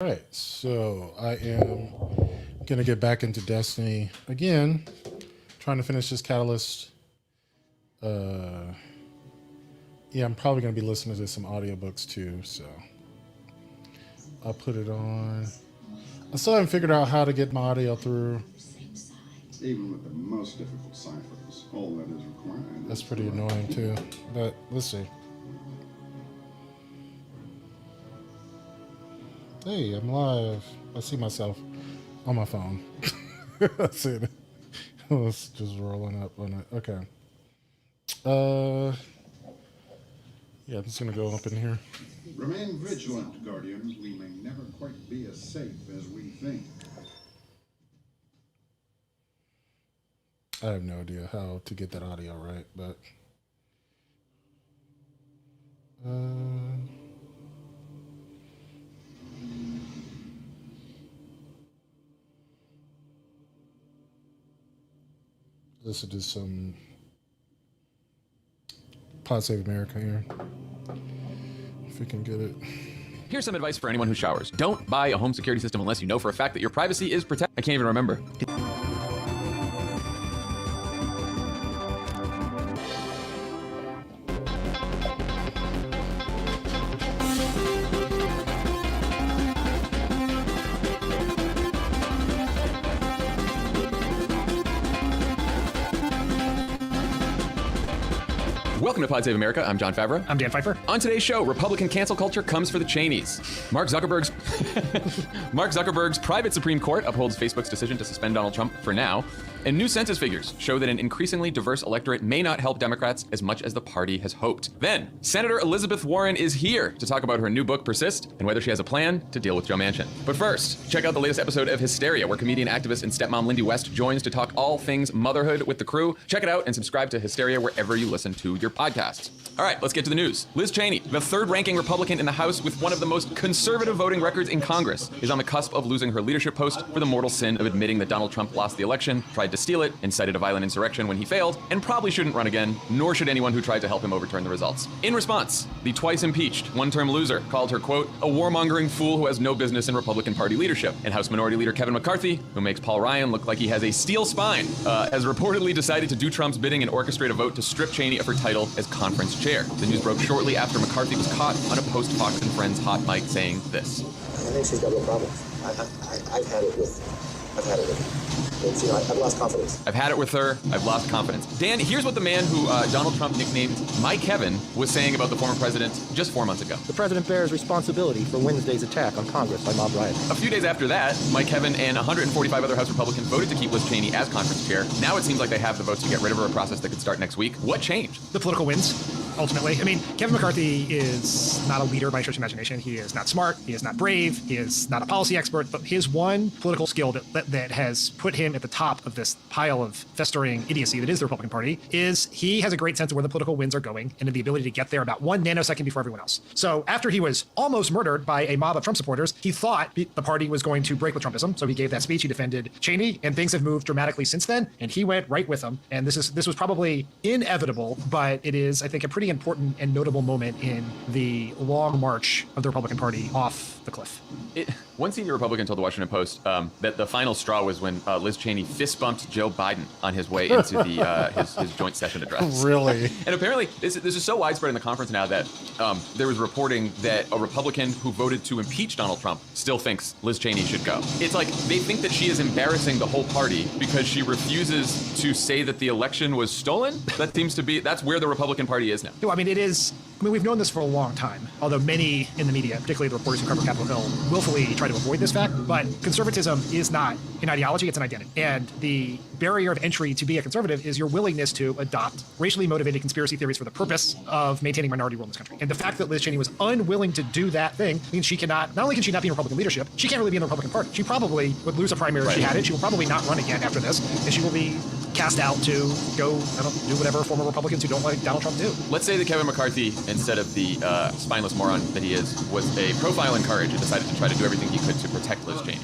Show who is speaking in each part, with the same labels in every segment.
Speaker 1: All right, so I am gonna get back into Destiny again, trying to finish this Catalyst. Yeah, I'm probably gonna be listening to some audiobooks too, so I'll put it on. I still haven't figured out how to get my audio through.
Speaker 2: Even with the most difficult ciphers, all that is required.
Speaker 1: That's pretty annoying too, but let's see. Hey, I'm live. I see myself on my phone. That's it. It's just rolling up on it. Okay. Yeah, I'm just gonna go up in here.
Speaker 2: Remain vigilant, Guardian. We may never quite be as safe as we think.
Speaker 1: I have no idea how to get that audio right, but this is just some Pod Save America here. If we can get it.
Speaker 3: Here's some advice for anyone who showers. Don't buy a home security system unless you know for a fact that your privacy is protected. I can't even remember. Welcome to Pod Save America. I'm John Favreau.
Speaker 4: I'm Dan Pfeiffer.
Speaker 3: On today's show, Republican cancel culture comes for the Cheneys. Mark Zuckerberg's private Supreme Court upholds Facebook's decision to suspend Donald Trump for now. And new census figures show that an increasingly diverse electorate may not help Democrats as much as the party has hoped. Then, Senator Elizabeth Warren is here to talk about her new book, Persist, and whether she has a plan to deal with Joe Manchin. But first, check out the latest episode of Hysteria, where comedian, activist, and stepmom Lindy West joins to talk all things motherhood with the crew. Check it out and subscribe to Hysteria wherever you listen to your podcasts. All right, let's get to the news. Liz Cheney, the third-ranking Republican in the House with one of the most conservative voting records in Congress, is on the cusp of losing her leadership post for the mortal sin of admitting that Donald Trump lost the election, tried to steal it, incited a violent insurrection when he failed, and probably shouldn't run again, nor should anyone who tried to help him overturn the results. In response, the twice impeached, one-term loser called her, quote, a warmongering fool who has no business in Republican Party leadership. And House Minority Leader Kevin McCarthy, who makes Paul Ryan look like he has a steel spine, has reportedly decided to do Trump's bidding and orchestrate a vote to strip Cheney of her title as conference chair. The news broke shortly after McCarthy was caught on a post-Fox and Friends hot mic saying this.
Speaker 5: I think she's got no problem. I've had it with her. It's, I've lost confidence.
Speaker 3: I've had it with her. I've lost confidence. Dan, here's what the man who Donald Trump nicknamed My Kevin was saying about the former president just 4 months ago.
Speaker 6: The president bears responsibility for Wednesday's attack on Congress by mob riot.
Speaker 3: A few days after that, Mike Kevin and 145 other House Republicans voted to keep Liz Cheney as conference chair. Now it seems like they have the votes to get rid of her, a process that could start next week. What changed?
Speaker 4: The political wins, ultimately. I mean, Kevin McCarthy is not a leader by any stretch of imagination. He is not smart. He is not brave. He is not a policy expert. But his one political skill that has put him at the top of this pile of festering idiocy that is the Republican Party is he has a great sense of where the political winds are going and the ability to get there about 1 nanosecond before everyone else. So after he was almost murdered by a mob of Trump supporters, he thought the party was going to break with Trumpism. So he gave that speech. He defended Cheney, and things have moved dramatically since then. And he went right with them. And this was probably inevitable, but it is, I think, a pretty important and notable moment in the long march of the Republican Party off the cliff.
Speaker 3: One senior Republican told the Washington Post that the final straw was when Liz Cheney fist bumped Joe Biden on his way into the his joint session address.
Speaker 1: Really?
Speaker 3: And apparently, this is so widespread in the conference now that there was reporting that a Republican who voted to impeach Donald Trump still thinks Liz Cheney should go. It's like they think that she is embarrassing the whole party because she refuses to say that the election was stolen. That seems to be, that's where the Republican Party is now.
Speaker 4: No, I mean, it is. I mean, we've known this for a long time, although many in the media, particularly the reporters who cover Capitol Hill, willfully try to avoid this fact. But conservatism is not an ideology, it's an identity. And the barrier of entry to be a conservative is your willingness to adopt racially motivated conspiracy theories for the purpose of maintaining minority rule in this country. And the fact that Liz Cheney was unwilling to do that thing means she cannot, not only can she not be in Republican leadership, she can't really be in the Republican Party. She probably would lose a primary if she had it. She will probably not run again after this. And she will be cast out to go do whatever former Republicans who don't like Donald Trump do.
Speaker 3: Let's say that Kevin McCarthy, instead of the spineless moron that he is, was a profile in courage and decided to try to do everything he could to protect Liz Cheney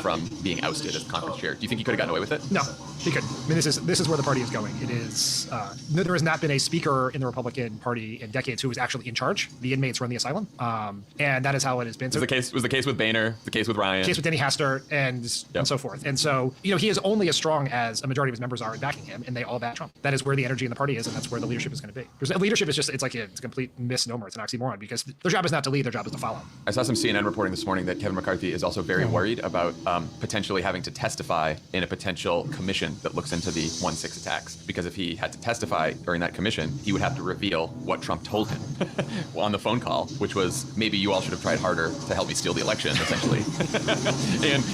Speaker 3: from being ousted as conference chair. Do you think he could have gotten away with it?
Speaker 4: No, he couldn't. I mean, this is where the party is going. It is there has not been a speaker in the Republican Party in decades who was actually in charge. The inmates run the asylum, and that is how it has been. So
Speaker 3: was the case with Boehner, the case with Ryan,
Speaker 4: the case with Denny Hastert, and so forth. And so he is only as strong as a majority of his members are in backing him, and they all back Trump. That is where the energy in the party is, and that's where the leadership is going to be. Because leadership is just it's a complete misnomer. It's an oxymoron because their job is not to lead, their job is to follow.
Speaker 3: I saw some CNN reporting this morning that Kevin McCarthy is also very worried about potentially having to testify in a potential commission that looks into the 1/6 attacks. Because if he had to testify during that commission, he would have to reveal what Trump told him on the phone call, which was maybe you all should have tried harder to help me steal the election, essentially.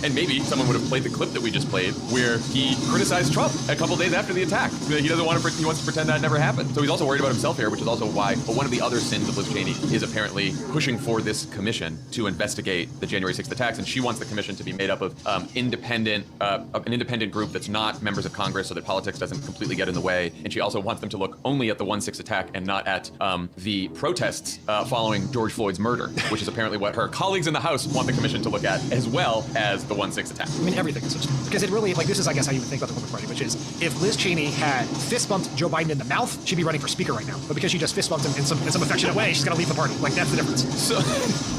Speaker 3: and maybe someone would have played the clip that we just played where he criticized Trump a couple days after the attack. He doesn't want to. He wants to pretend that never happened. So he's also worried about himself here, which is also why. But one of the other sins of Liz Cheney is apparently pushing for this commission to investigate the January 6th attacks, and she wants the commission to be made up of an independent group that's not members of Congress, so that politics doesn't completely get in the way. And she also wants them to look only at the 1/6 attack and not at the protests following George Floyd's murder, which is apparently what her colleagues in the House want the commission to look at, as well as the 1/6 attack.
Speaker 4: I mean, everything is because it really this is, I guess, how you would think about the Republican Party, which is if Liz Cheney had fist bumped Joe Biden in the mouth, she'd be running for speaker right now. But because she just fist bumped him in some affectionate way, she's got to leave the party. That's the difference.
Speaker 3: So,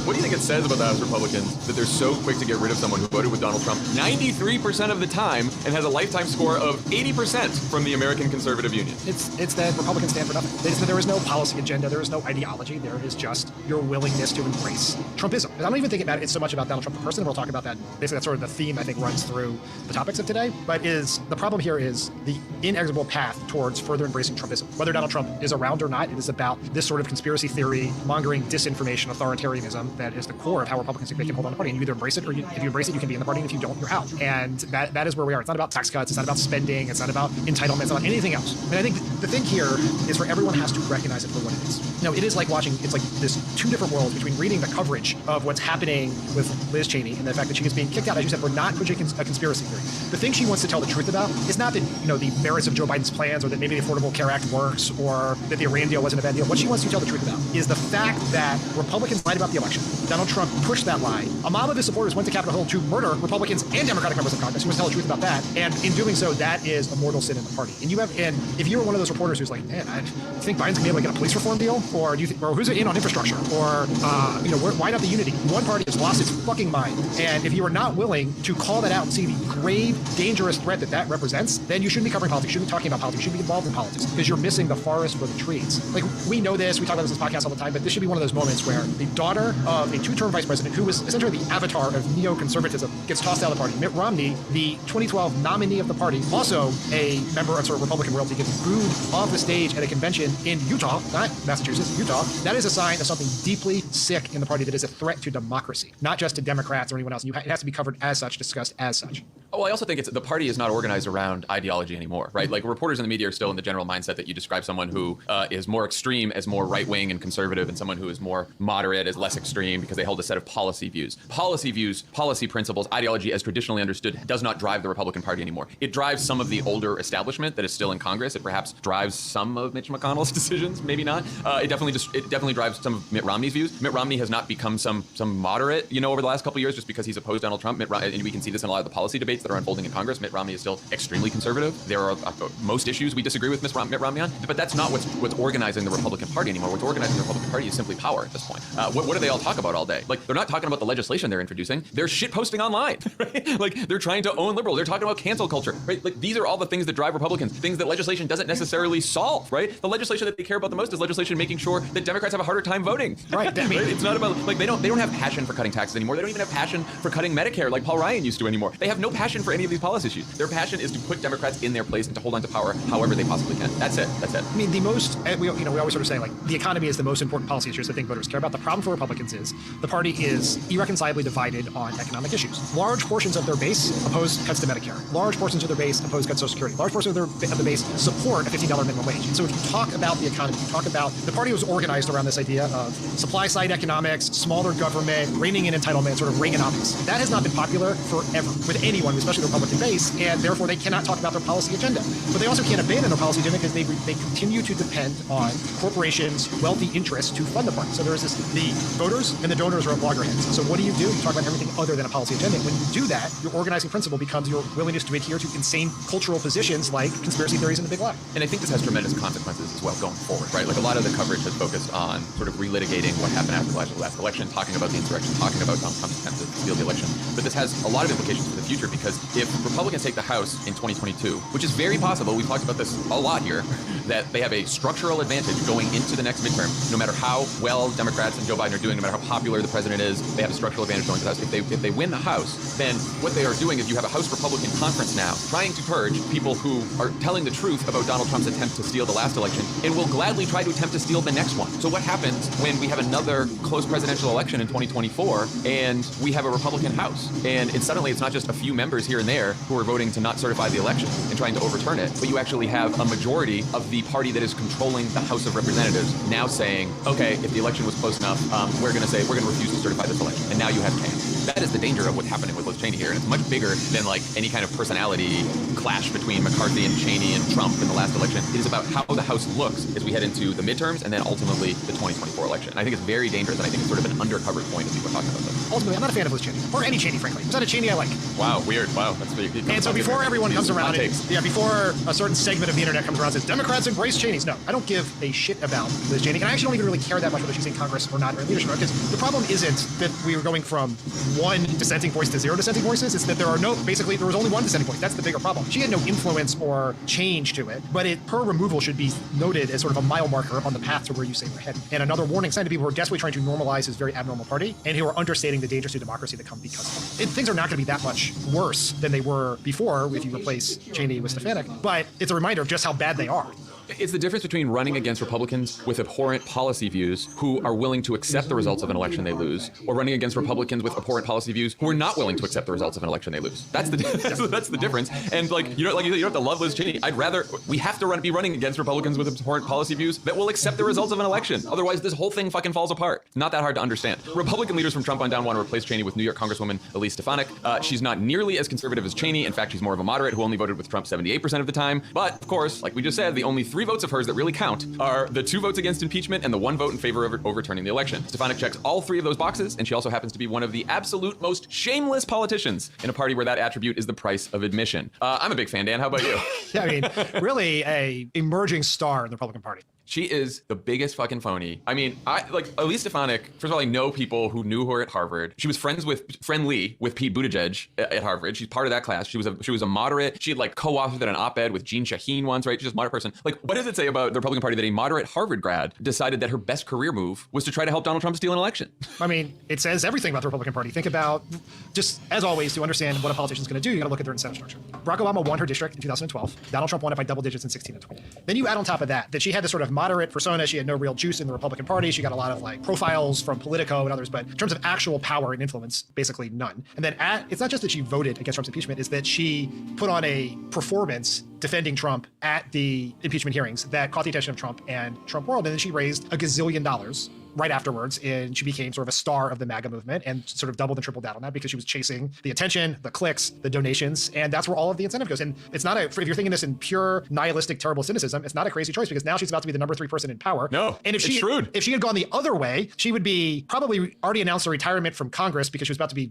Speaker 3: what do you think it says about the House Republicans that they're so quick to get rid of someone who voted with Donald Trump 93% of the time and has a lifetime score of 80% from the American Conservative Union?
Speaker 4: It's that Republicans stand for nothing. There is no policy agenda. There is no ideology. There is just your willingness to embrace Trumpism. And I don't even think about it so much about Donald Trump the person. We'll talk about that. Basically, that's sort of the theme I think runs through the topics of today. But the problem here is the inexorable path towards further embracing Trumpism. Whether Donald Trump is around or not, it is about this sort of conspiracy theory, mongering disinformation, authoritarianism that is the core of how Republicans think they can hold on to the party. And you either embrace it, or if you embrace it, you can be in the party, and if you don't, you're out. And that is where we are. It's not about tax cuts. It's not about spending. It's not about entitlements. It's not about anything else. And I think the thing here is for everyone has to recognize it for what it is. It is like watching, it's like this two different worlds between reading the coverage of what's happening with Liz Cheney and the fact that she is being kicked out, as you said, for not pushing a conspiracy theory. The thing she wants to tell the truth about is not that, the merits of Joe Biden's plans, or that maybe the Affordable Care Act works, or that the Iran deal wasn't a bad deal. What she wants to tell the truth about is the fact that Republicans lied about the election. Donald Trump pushed that lie. A mob of his supporters went to Capitol Hill to murder Republicans and Democratic members of Congress. He wants to tell the truth about that. And in doing so, that is a mortal sin in the party. And if you were one of those reporters who's like, man, I think Biden's gonna be able to get a police reform deal, or or who's in on infrastructure, or why not the unity? One party has lost its fucking mind. And if you are not willing to call that out and see the grave, dangerous threat that represents, then you shouldn't be covering politics. You shouldn't be talking about politics. You should be involved in politics, because you're missing the forest for the trees. We know this. We talk about this on this podcast all the time. But this should be one of those moments where the daughter of a two-term vice president, who was essentially the avatar of neoconservatism, gets tossed out of the party. Mitt Romney, the 2012 nominee of the party, also a member of sort of Republican royalty, gets booed off the stage at a convention in Utah, not Massachusetts, Utah. That is a sign of something deeply sick in the party that is a threat to democracy, not just to Democrats or anyone else. It has to be covered as such, discussed as such.
Speaker 3: Oh, I also think the party is not organized around ideology anymore, right? Like, reporters in the media are still in the general mindset that you describe someone who is more extreme as more right-wing and conservative, and someone who is more moderate as less extreme, because they hold a set of policy views. Policy views, policy principles, ideology as traditionally understood does not drive the Republican Party anymore. It drives some of the older establishment that is still in Congress. It perhaps drives some of Mitch McConnell's decisions, maybe not. It definitely drives some of Mitt Romney's views. Mitt Romney has not become some moderate, over the last couple of years, just because he's opposed Donald Trump. And we can see this in a lot of the policy debates that are unfolding in Congress. Mitt Romney is still extremely conservative. There are most issues we disagree with Mitt Romney on, but that's not what's organizing the Republican Party anymore. What's organizing the Republican Party is simply power at this point. What do they all talk about all day? Like, they're not talking about the legislation they're introducing. They're shit posting online, right? Like, they're trying to own liberals. They're talking about cancel culture, right? Like, these are all the things that drive Republicans, things that legislation doesn't necessarily solve, right? The legislation that they care about the most is legislation making sure that Democrats have a harder time voting.
Speaker 4: Right. I mean,
Speaker 3: right? It's not about, like, they don't have passion for cutting taxes anymore. They don't even have passion for cutting Medicare like Paul Ryan used to anymore. They have no passion for any of these policy issues. Their passion is to put Democrats in their place and to hold on to power however they possibly can. That's it. I mean, we always sort of say, like, the economy is the most important policy issues I think voters care about. The problem for Republicans is the party is irreconcilably divided on economic issues. Large portions of their base oppose cuts to Medicare. Large portions of their base oppose cuts to Social Security. Large portions of the base support a $15 minimum wage. And so if you talk about the economy, you talk about the party was organized around this idea of supply side economics, smaller government, reining in entitlement, sort of Reaganomics. That has not been popular forever with anyone, especially the Republican base, and therefore they cannot talk about
Speaker 4: about their policy agenda. But they also can't abandon their policy agenda because they continue to depend on corporations' wealthy interests to fund the party. So there's the voters and the donors are at loggerheads. So what do? You talk about everything other than a policy agenda. When you do that, your organizing principle becomes your willingness to adhere to insane cultural positions like conspiracy theories and the big lie.
Speaker 3: And I think this has tremendous consequences as well going forward, right? Like a lot of the coverage has focused on sort of relitigating what happened after the last election, talking about the insurrection, talking about Donald Trump's attempt to steal the election. But this has a lot of implications for the future because if Republicans take the House in 2022, which is very possible, we've talked about this a lot here, that they have a structural advantage going into the next midterm. No matter how well Democrats and Joe Biden are doing, no matter how popular the president is, they have a structural advantage going to the House. If they win the House, then what they are doing is you have a House Republican conference now trying to purge people who are telling the truth about Donald Trump's attempt to steal the last election and will gladly try to attempt to steal the next one. So what happens when we have another close presidential election in 2024 and we have a Republican House? And suddenly it's not just a few members here and there who are voting to not certify the election and trying to overturn it, but you actually have a majority of the party that is controlling the House of Representatives now saying, okay, if the election was close enough, we're going to refuse to certify this election. And now you have chaos. That is the danger of what's happening with Liz Cheney here. And it's much bigger than like any kind of personality clash between McCarthy and Cheney and Trump in the last election. It is about how the House looks as we head into the midterms and then ultimately the 2024 election. And I think it's very dangerous, and I think it's sort of an undercovered point as people are talking about this.
Speaker 4: Ultimately, I'm not a fan of Liz Cheney, or any Cheney, frankly. It's not a Cheney I like.
Speaker 3: Wow, weird. Wow, that's big.
Speaker 4: And so before everyone comes around, before a certain segment of the internet comes around and says, Democrats embrace Cheneys. No, I don't give a shit about Liz Cheney. And I actually don't even really care that much whether she's in Congress or not, or in leadership. Because the problem isn't that we are going from one dissenting voice to zero dissenting voices. It's that there was only one dissenting voice. That's the bigger problem. She had no influence or change to it, but her removal should be noted as sort of a mile marker on the path to where you say we're heading. And another warning sign to people who are desperately trying to normalize his very abnormal party and who are understating the dangers to democracy that come because of it. Things are not going to be that much worse than they were before if you replace Cheney with Stefanik, but it's a reminder of just how bad they are.
Speaker 3: It's the difference between running against Republicans with abhorrent policy views who are willing to accept the results of an election they lose, or running against Republicans with abhorrent policy views who are not willing to accept the results of an election they lose. That's the that's the difference. And you don't have to love Liz Cheney. We have to be running against Republicans with abhorrent policy views that will accept the results of an election. Otherwise, this whole thing fucking falls apart. Not that hard to understand. Republican leaders from Trump on down want to replace Cheney with New York Congresswoman Elise Stefanik. She's not nearly as conservative as Cheney. In fact, she's more of a moderate who only voted with Trump 78% of the time. But of course, like we just said, the only 3 votes of hers that really count are the 2 votes against impeachment and the 1 vote in favor of overturning the election. Stefanik checks all 3 of those boxes, and she also happens to be one of the absolute most shameless politicians in a party where that attribute is the price of admission. I'm a big fan, Dan. How about you?
Speaker 4: Yeah, I mean, really a emerging star in the Republican Party.
Speaker 3: She is the biggest fucking phony. I mean, Elise Stefanik, first of all, I know people who knew her at Harvard. She was friendly with Pete Buttigieg at Harvard. She's part of that class. She was a moderate. She had like co-authored an op-ed with Jean Shaheen once, right? She's just a moderate person. Like, what does it say about the Republican Party that a moderate Harvard grad decided that her best career move was to try to help Donald Trump steal an election?
Speaker 4: I mean, it says everything about the Republican Party. Think about, just as always, to understand what a politician's going to do, you got to look at their incentive structure. Barack Obama won her district in 2012. Donald Trump won it by double digits in 16 and 20. Then you add on top of that she had this sort of moderate persona. She had no real juice in the Republican Party. She got a lot of like profiles from Politico and others, but in terms of actual power and influence, basically none. And then it's not just that she voted against Trump's impeachment, it's that she put on a performance defending Trump at the impeachment hearings that caught the attention of Trump and Trump world. And then she raised $1 gazillion right afterwards, and she became sort of a star of the MAGA movement and sort of doubled and tripled down on that because she was chasing the attention, the clicks, the donations, and that's where all of the incentive goes. And it's not if you're thinking this in pure nihilistic, terrible cynicism, it's not a crazy choice because now she's about to be the number 3 person in power.
Speaker 3: No,
Speaker 4: and if she had gone the other way, she would be probably already announced her retirement from Congress because she was about to be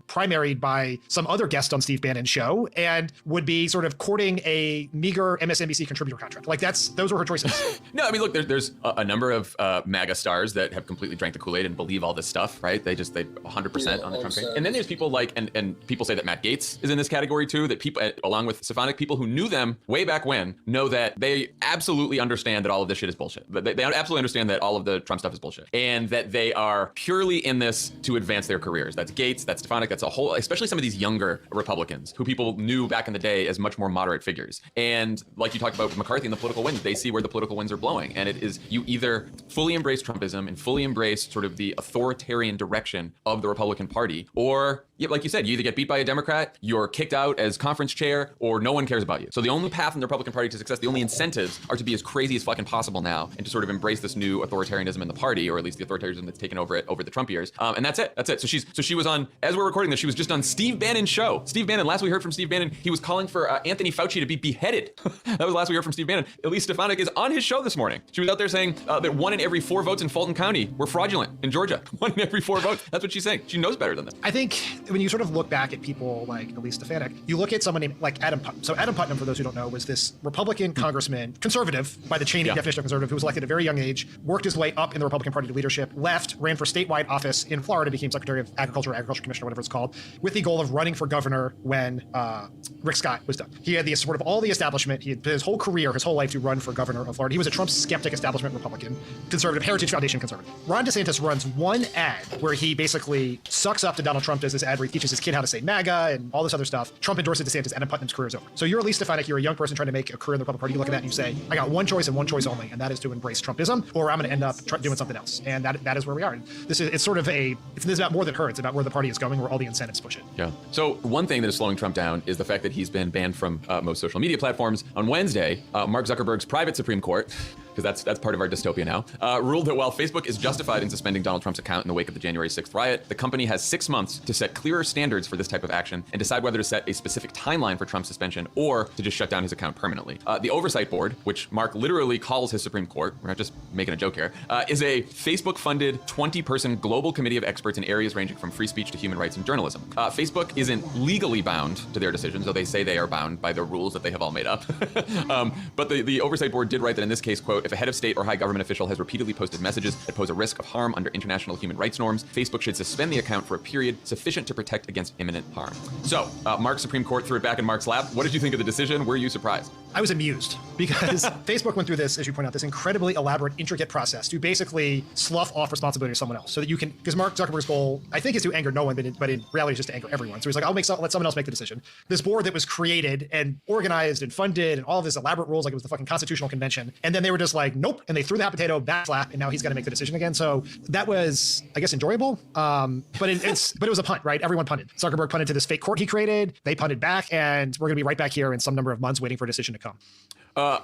Speaker 4: primaried by some other guest on Steve Bannon's show and would be sort of courting a meager MSNBC contributor contract. Like those were her choices.
Speaker 3: No, I mean, look, there's a number of MAGA stars that have completely drank the Kool-Aid and believe all this stuff, right? They 100% on the Trump train. And then there's people like, and people say that Matt Gaetz is in this category too, that people, along with Stefanik, people who knew them way back when, know that they absolutely understand that all of this shit is bullshit. They absolutely understand that all of the Trump stuff is bullshit. And that they are purely in this to advance their careers. That's Gaetz, that's Stefanik, that's a whole, especially some of these younger Republicans who people knew back in the day as much more moderate figures. And like you talked about with McCarthy and the political winds, they see where the political winds are blowing. And it is, you either fully embrace Trumpism and fully embrace sort of the authoritarian direction of the Republican Party, or Yeah, like you said, you either get beat by a Democrat, you're kicked out as conference chair, or no one cares about you. So the only path in the Republican Party to success, the only incentives are to be as crazy as fucking possible now and to sort of embrace this new authoritarianism in the party, or at least the authoritarianism that's taken over it over the Trump years. And that's it. That's it. So she was on, as we're recording this, she was just on Steve Bannon's show. Steve Bannon, last we heard from Steve Bannon, he was calling for Anthony Fauci to be beheaded. That was the last we heard from Steve Bannon. Elise Stefanik is on his show this morning. She was out there saying that 1 in every 4 votes in Fulton County were fraudulent in Georgia. 1 in every 4 votes. That's what she's saying. She knows better than that.
Speaker 4: I think when you sort of look back at people like Elise Stefanik, you look at someone named like Adam Putnam. So Adam Putnam, for those who don't know, was this Republican congressman, conservative by the Cheney definition of conservative, who was elected at a very young age, worked his way up in the Republican Party to leadership, left, ran for statewide office in Florida, became Secretary of Agriculture, Agriculture Commissioner, whatever it's called, with the goal of running for governor when Rick Scott was done. He had the support of all the establishment. He had his whole career, his whole life to run for governor of Florida. He was a Trump skeptic establishment Republican, conservative, Heritage Foundation conservative. Ron DeSantis runs one ad where he basically sucks up to Donald Trump, does this ad where he teaches his kid how to say MAGA and all this other stuff. Trump endorses DeSantis, Adam Putnam's career is over. So you're Elise Stefanik, you're a young person trying to make a career in the Republican Party. You look at that and you say, I got one choice and one choice only, and that is to embrace Trumpism, or I'm going to end up doing something else. And that is where we are. And it's sort of this is about more than her. It's about where the party is going, where all the incentives push it.
Speaker 3: Yeah. So one thing that is slowing Trump down is the fact that he's been banned from most social media platforms. On Wednesday, Mark Zuckerberg's private Supreme Court, because that's part of our dystopia now, ruled that while Facebook is justified in suspending Donald Trump's account in the wake of the January 6th riot, the company has 6 months to set clearer standards for this type of action and decide whether to set a specific timeline for Trump's suspension or to just shut down his account permanently. The Oversight Board, which Mark literally calls his Supreme Court, we're not just making a joke here, is a Facebook-funded 20-person global committee of experts in areas ranging from free speech to human rights and journalism. Facebook isn't legally bound to their decisions, though they say they are bound by the rules that they have all made up. But the Oversight Board did write that in this case, quote, if a head of state or high government official has repeatedly posted messages that pose a risk of harm under international human rights norms, Facebook should suspend the account for a period sufficient to protect against imminent harm. So, Mark's Supreme Court threw it back in Mark's lap. What did you think of the decision? Were you surprised?
Speaker 4: I was amused because Facebook went through this, as you point out, this incredibly elaborate, intricate process to basically slough off responsibility to someone else so that you can, because Mark Zuckerberg's goal, I think, is to anger no one, but in reality, is just to anger everyone. So he's like, let someone else make the decision. This board that was created and organized and funded and all of this elaborate rules, like it was the fucking Constitutional Convention. And then they were just like, nope. And they threw the hot potato back slap, and now he's got to make the decision again. So that was, I guess, enjoyable. But it was a punt, right? Everyone punted. Zuckerberg punted to this fake court he created. They punted back, and we're going to be right back here in some number of months waiting for a decision to come.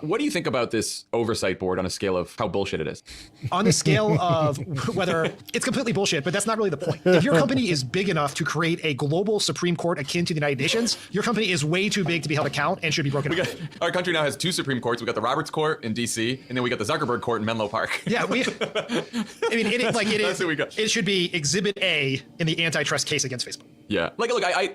Speaker 3: What do you think about this oversight board on a scale of how bullshit it is?
Speaker 4: On the scale of whether it's completely bullshit, but that's not really the point. If your company is big enough to create a global Supreme Court akin to the United Nations, your company is way too big to be held account and should be broken up.
Speaker 3: Our country now has 2 Supreme Courts. We got the Roberts Court in D.C., and then we got the Zuckerberg Court in Menlo Park.
Speaker 4: Yeah, it should be Exhibit A in the antitrust case against Facebook.
Speaker 3: Yeah. Look,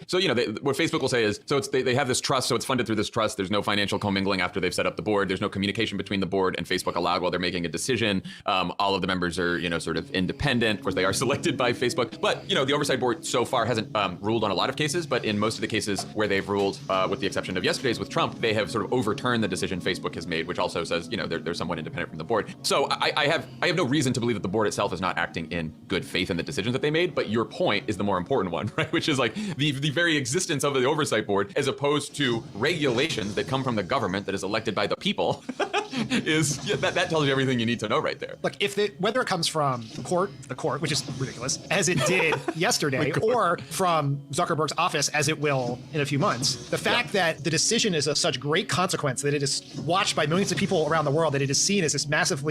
Speaker 3: so, what Facebook will say is, so they have this trust, so it's funded through this trust. There's no financial commingling after they've set up the board. There's no communication between the board and Facebook allowed while they're making a decision. All of the members are, sort of independent. Of course, they are selected by Facebook. But, the oversight board so far hasn't ruled on a lot of cases. But in most of the cases where they've ruled, with the exception of yesterday's with Trump, they have sort of overturned the decision Facebook has made, which also says, they're somewhat independent from the board. So I have no reason to believe that the board itself is not acting in good faith in the decisions that they made. But your point is the more important one, right? Which is like the very existence of the oversight board, as opposed to regulations that come from the government that is elected by the people, that tells you everything you need to know right there.
Speaker 4: Look, whether it comes from the court, which is ridiculous, as it did yesterday, or from Zuckerberg's office, as it will in a few months, the fact that the decision is of such great consequence that it is watched by millions of people around the world, that it is seen as this massive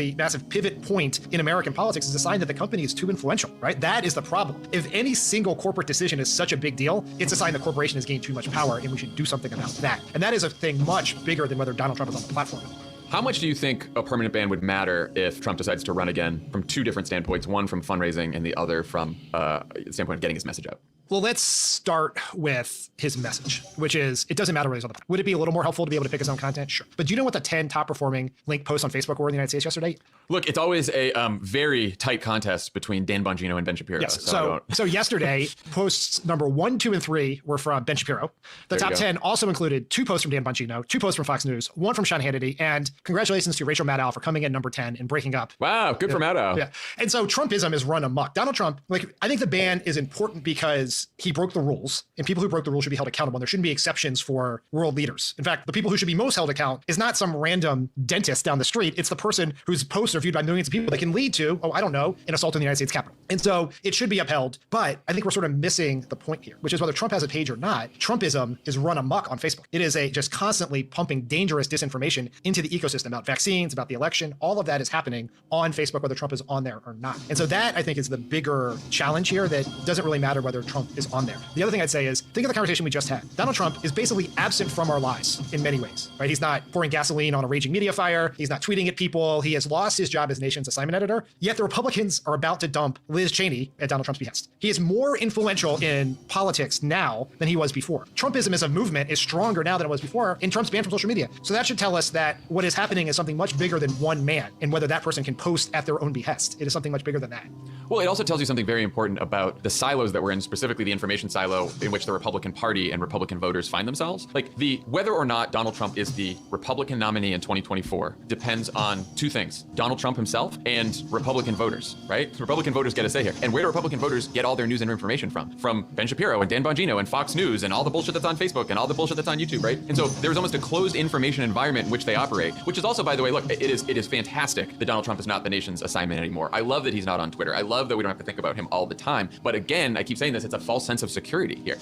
Speaker 4: pivot point in American politics, is a sign that the company is too influential, right? That is the problem. If any single corporate decision is such a big deal, it's a sign the corporation has gained too much power, and we should do something about that. And that is a thing much bigger than whether Donald Trump is on the platform.
Speaker 3: How much do you think a permanent ban would matter if Trump decides to run again, from 2 different standpoints, one from fundraising and the other from the standpoint of getting his message out?
Speaker 4: Well, let's start with his message, which is, it doesn't matter where he's on the platform. Would it be a little more helpful to be able to pick his own content? Sure. But do you know what the 10 top performing linked posts on Facebook were in the United States yesterday?
Speaker 3: Look, it's always a very tight contest between Dan Bongino and Ben Shapiro.
Speaker 4: Yes. So yesterday, posts number 1, 2, and 3 were from Ben Shapiro. The top 10 also included 2 posts from Dan Bongino, 2 posts from Fox News, 1 from Sean Hannity, and congratulations to Rachel Maddow for coming in number 10 and breaking up.
Speaker 3: Wow, good for Maddow.
Speaker 4: Yeah. And so Trumpism is run amok. Donald Trump, I think the ban is important because is he broke the rules, and people who broke the rules should be held accountable. And there shouldn't be exceptions for world leaders. In fact, the people who should be most held account is not some random dentist down the street. It's the person whose posts are viewed by millions of people that can lead to, oh, I don't know, an assault on the United States Capitol. And so it should be upheld. But I think we're sort of missing the point here, which is whether Trump has a page or not, Trumpism is run amok on Facebook. It is just constantly pumping dangerous disinformation into the ecosystem about vaccines, about the election. All of that is happening on Facebook, whether Trump is on there or not. And so that, I think, is the bigger challenge here, that doesn't really matter whether Trump is on there. The other thing I'd say is, think of the conversation we just had. Donald Trump is basically absent from our lives in many ways, right? He's not pouring gasoline on a raging media fire. He's not tweeting at people. He has lost his job as nation's assignment editor. Yet the Republicans are about to dump Liz Cheney at Donald Trump's behest. He is more influential in politics now than he was before. Trumpism as a movement is stronger now than it was before, and Trump's banned from social media. So that should tell us that what is happening is something much bigger than one man, and whether that person can post at their own behest. It is something much bigger than that.
Speaker 3: Well, it also tells you something very important about the silos that we're in, specifically the information silo in which the Republican Party and Republican voters find themselves. Like, whether or not Donald Trump is the Republican nominee in 2024 depends on two things: Donald Trump himself and Republican voters, right? Republican voters get a say here. And where do Republican voters get all their news and information from? From Ben Shapiro and Dan Bongino and Fox News and all the bullshit that's on Facebook and all the bullshit that's on YouTube, right? And so there's almost a closed information environment in which they operate, which is also, by the way, look, it is fantastic that Donald Trump is not the nation's assignment anymore. I love that he's not on Twitter. I love that we don't have to think about him all the time. But again, I keep saying this, it's a false sense of security here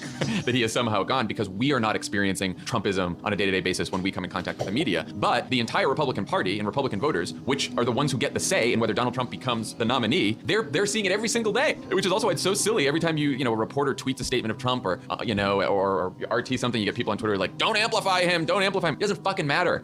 Speaker 3: that he has somehow gone, because we are not experiencing Trumpism on a day-to-day basis when we come in contact with the media. But the entire Republican Party and Republican voters, which are the ones who get the say in whether Donald Trump becomes the nominee, they're seeing it every single day, which is also why it's so silly. Every time a reporter tweets a statement of Trump or RT something, you get people on Twitter like, don't amplify him. It doesn't fucking matter,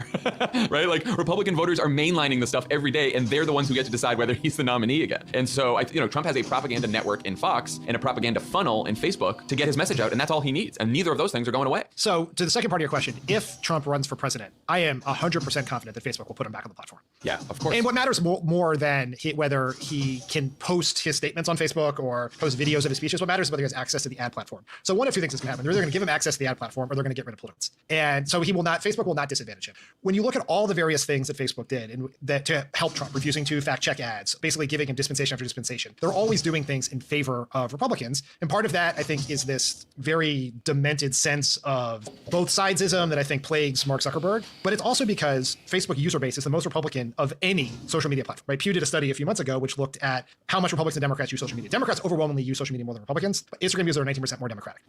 Speaker 3: right? Like, Republican voters are mainlining the stuff every day, and they're the ones who get to decide whether he's the nominee again. And so, Trump has a propaganda network in Fox and a propaganda funnel in Facebook to get his message out, and that's all he needs. And neither of those things are going away.
Speaker 4: So, to the second part of your question, if Trump runs for president, I am 100% confident that Facebook will put him back on the platform.
Speaker 3: Yeah, of course.
Speaker 4: And what matters more than whether he can post his statements on Facebook or post videos of his speeches, what matters is whether he has access to the ad platform. So one of two things is going to happen. They're either going to give him access to the ad platform, or they're going to get rid of politicals. And so Facebook will not disadvantage him. When you look at all the various things that Facebook did to help Trump, refusing to fact check ads, basically giving him dispensation after dispensation, they're always doing things in favor of Republicans. And part of that, I think, is this very demented sense of both sidesism that I think plagues Mark Zuckerberg. But it's also because Facebook user base is the most Republican of any social media platform, right? Pew did a study a few months ago which looked at how much Republicans and Democrats use social media. Democrats overwhelmingly use social media more than Republicans. Instagram users are 19% more Democratic.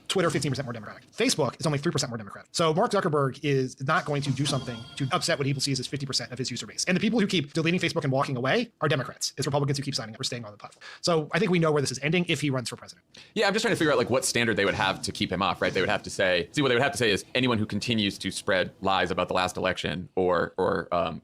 Speaker 4: Twitter, 15% more Democratic. Facebook is only 3% more Democratic. So Mark Zuckerberg is not going to do something to upset what he sees as 50% of his user base. And the people who keep deleting Facebook and walking away are Democrats. It's Republicans who keep signing up or staying on the platform. So I think we know where this is ending if he runs for president.
Speaker 3: Yeah, I'm just trying to figure out what standard they would have to keep him off, right? They would have to say, what they would have to say is anyone who continues to spread lies about the last election or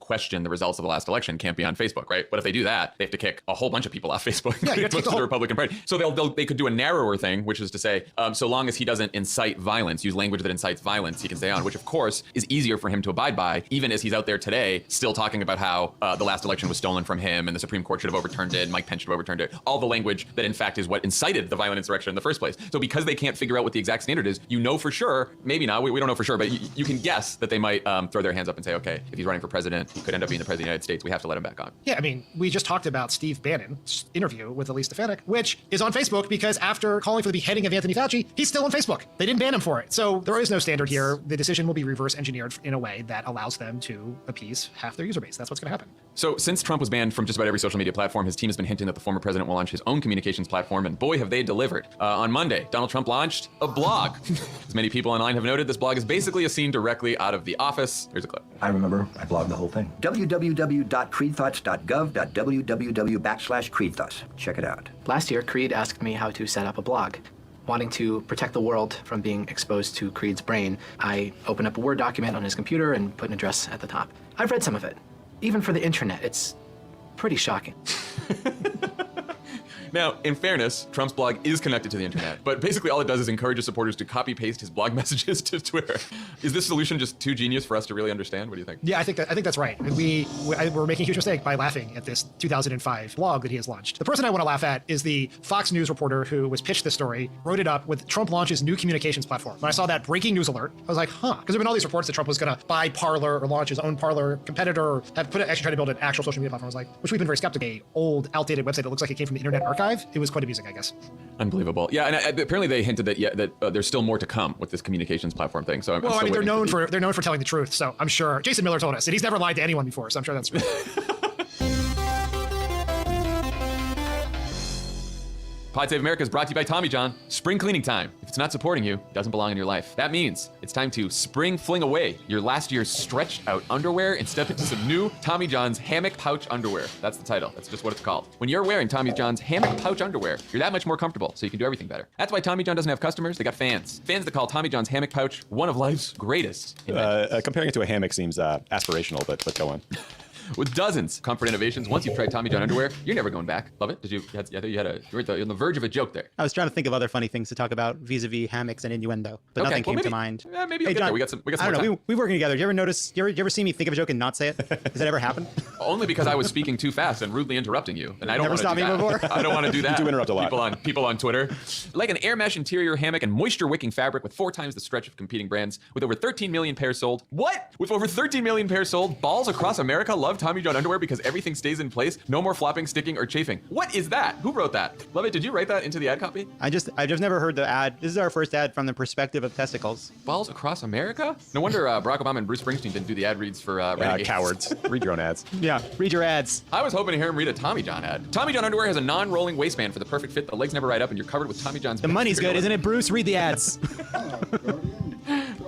Speaker 3: question the results of the last election can't be on Facebook, right? But if they do that, they have to kick a whole bunch of people off Facebook.
Speaker 4: Yeah, you have to kick the
Speaker 3: Republican Party. So they could do a narrower thing, which is to say, so long as he doesn't incite violence, use language that incites violence, he can stay on, which of course is easier for him to abide by, even as he's out there today still talking about how the last election was stolen from him and the Supreme Court should have overturned it, and Mike Pence should have overturned it. All the language that in fact is what incited the violent insurrection in the first place. So because they can't figure out what the exact standard is, for sure, maybe not, we don't know for sure, but you can guess that they might throw their hands up and say, okay, if he's running for president, he could end up being the president of the United States. We have to let him back on.
Speaker 4: Yeah, I mean, we just talked about Steve Bannon's interview with Elise Stefanik, which is on Facebook because after calling for the beheading of Anthony Fauci, he's still on Facebook. They didn't ban him for it. So there is no standard here. The decision will be reverse engineered in a way that allows them to appease half their user base. That's what's going to happen.
Speaker 3: So since Trump was banned from just about every social media platform, his team has been hinting that the former president will launch his own communications platform, and boy, have they delivered. On Monday, Donald Trump launched a blog. As many people online have noted, this blog is basically a scene directly out of The Office. Here's a clip.
Speaker 7: I remember I blogged the whole thing. www.creedthoughts.gov.www/creedthoughts. Check it out.
Speaker 8: Last year, Creed asked me how to set up a blog. Wanting to protect the world from being exposed to Creed's brain, I opened up a Word document on his computer and put an address at the top. I've read some of it. Even for the internet, it's pretty shocking.
Speaker 3: Now, in fairness, Trump's blog is connected to the internet, but basically all it does is encourage his supporters to copy-paste his blog messages to Twitter. Is this solution just too genius for us to really understand? What do you think?
Speaker 4: Yeah, I think that's right. We're making a huge mistake by laughing at this 2005 blog that he has launched. The person I want to laugh at is the Fox News reporter who was pitched this story, wrote it up with Trump launches new communications platform. When I saw that breaking news alert, I was like, huh, because there have been all these reports that Trump was going to buy Parler or launch his own Parler competitor or actually try to build an actual social media platform. I was like, which we've been very skeptical. A old, outdated website that looks like it came from the Internet Archive archive, it was quite amusing, I guess.
Speaker 3: Unbelievable. Yeah, and apparently they hinted that there's still more to come with this communications platform thing. So
Speaker 4: Well, I mean, they're known for telling the truth. So I'm sure Jason Miller told us, and he's never lied to anyone before. So I'm sure that's true.
Speaker 3: Pod Save America is brought to you by Tommy John. Spring cleaning time. If it's not supporting you, it doesn't belong in your life. That means it's time to spring fling away your last year's stretched out underwear and step into some new Tommy John's hammock pouch underwear. That's the title. That's just what it's called. When you're wearing Tommy John's hammock pouch underwear, you're that much more comfortable, so you can do everything better. That's why Tommy John doesn't have customers. They got fans. Fans that call Tommy John's hammock pouch one of life's greatest inventions.
Speaker 9: Comparing it to a hammock seems aspirational, but go on.
Speaker 3: With dozens of comfort innovations, once you've tried Tommy John underwear, you're never going back. Love it? Did you? I thought you were on the verge of a joke there.
Speaker 10: I was trying to think of other funny things to talk about vis-a-vis hammocks and innuendo, but nothing came to mind.
Speaker 3: Maybe you'll get there. We got some
Speaker 10: I don't know. We're working together. Do you ever notice? You ever see me think of a joke and not say it? Does that ever happen?
Speaker 3: Only because I was speaking too fast and rudely interrupting you, and I don't
Speaker 10: Never
Speaker 3: want to do
Speaker 10: stopped me
Speaker 3: that.
Speaker 10: before?
Speaker 3: I don't want to do that.
Speaker 9: You do interrupt a lot.
Speaker 3: People on Twitter, like an air mesh interior hammock and moisture wicking fabric with 4 times the stretch of competing brands, with over 13 million pairs sold. What? With over 13 million pairs sold, balls across America love Tommy John underwear because everything stays in place. No more flopping, sticking, or chafing. What is that? Who wrote that? Love it. Did you write that into the ad copy?
Speaker 10: I've just never heard the ad. This is our first ad from the perspective of testicles.
Speaker 3: Balls across America? No wonder Barack Obama and Bruce Springsteen didn't do the ad reads for Renegades.
Speaker 9: Cowards. Read your own ads.
Speaker 10: Yeah, read your ads.
Speaker 3: I was hoping to hear him read a Tommy John ad. Tommy John underwear has a non-rolling waistband for the perfect fit. The legs never ride up, and you're covered with Tommy John's.
Speaker 10: The money's good, isn't it, Bruce? Read the ads.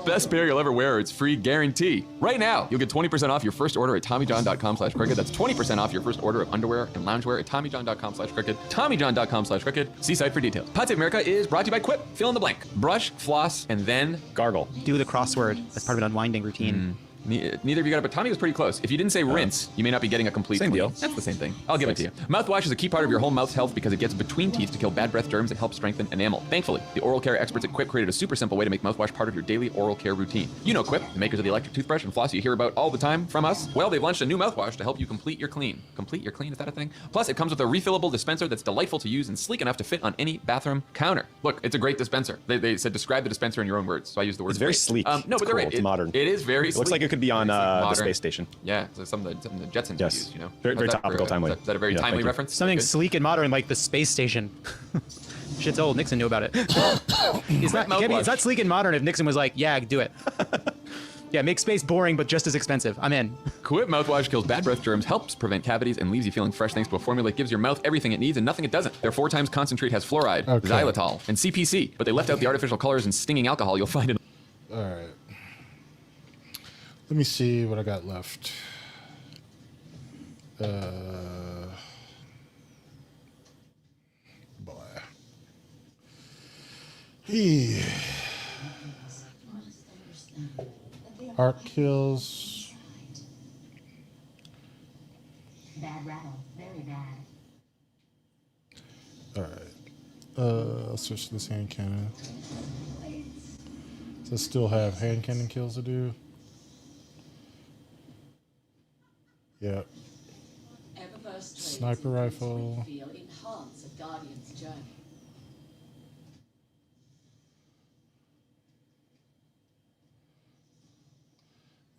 Speaker 3: Best pair you'll ever wear, or it's free guarantee. Right now, you'll get 20% off your first order at TommyJohn.com/crooked. That's 20% off your first order of underwear and loungewear at TommyJohn.com/crooked. TommyJohn.com/crooked. See site for details. Pod Save America is brought to you by Quip. Fill in the blank. Brush, floss, and then
Speaker 9: gargle.
Speaker 10: Do the crossword as part of an unwinding routine.
Speaker 3: Neither of you got it, but Tommy was pretty close. If you didn't say rinse, you may not be getting a complete
Speaker 9: Same
Speaker 3: clean.
Speaker 9: deal.
Speaker 3: That's the same thing. I'll give it to you. Mouthwash is a key part of your whole mouth's health because it gets between teeth to kill bad breath germs and help strengthen enamel. Thankfully, the oral care experts at Quip created a super simple way to make mouthwash part of your daily oral care routine. You know Quip, the makers of the electric toothbrush and floss you hear about all the time from us. Well, they've launched a new mouthwash to help you complete your clean. Complete your clean, is that a thing? Plus, it comes with a refillable dispenser that's delightful to use and sleek enough to fit on any bathroom counter. Look, it's a great dispenser. They said describe the dispenser in your own words, so I use the word.
Speaker 9: It's very sleek.
Speaker 3: No,
Speaker 9: it's
Speaker 3: but they're
Speaker 9: cool.
Speaker 3: right.
Speaker 9: It's modern.
Speaker 3: It is very sleek.
Speaker 9: It looks like it could be on the space station.
Speaker 3: Yeah, so some of the Jetsons
Speaker 9: Yes.
Speaker 3: use, you know.
Speaker 9: Very topical, timely.
Speaker 3: Is that a very
Speaker 9: Yeah,
Speaker 3: timely
Speaker 9: thank you.
Speaker 3: reference?
Speaker 10: Something
Speaker 3: Good.
Speaker 10: sleek and modern like the space station. Shit's old. Nixon knew about it. It's not sleek and modern if Nixon was like, yeah, do it. Yeah, make space boring, but just as expensive. I'm in.
Speaker 3: Quip mouthwash kills bad breath germs, helps prevent cavities, and leaves you feeling fresh thanks to a formula that gives your mouth everything it needs and nothing it doesn't. Their 4 times concentrate has fluoride,
Speaker 1: Okay.
Speaker 3: xylitol, and CPC, but they left out the artificial colors and stinging alcohol you'll find in.
Speaker 1: All right. Let me see what I got left. Boy. Hey. Art kills.
Speaker 11: Bad rattle, very bad.
Speaker 1: All right. I'll switch to this hand cannon. So I still have hand cannon kills to do. Yep. Sniper rifle.
Speaker 11: Enhance a Guardian's journey.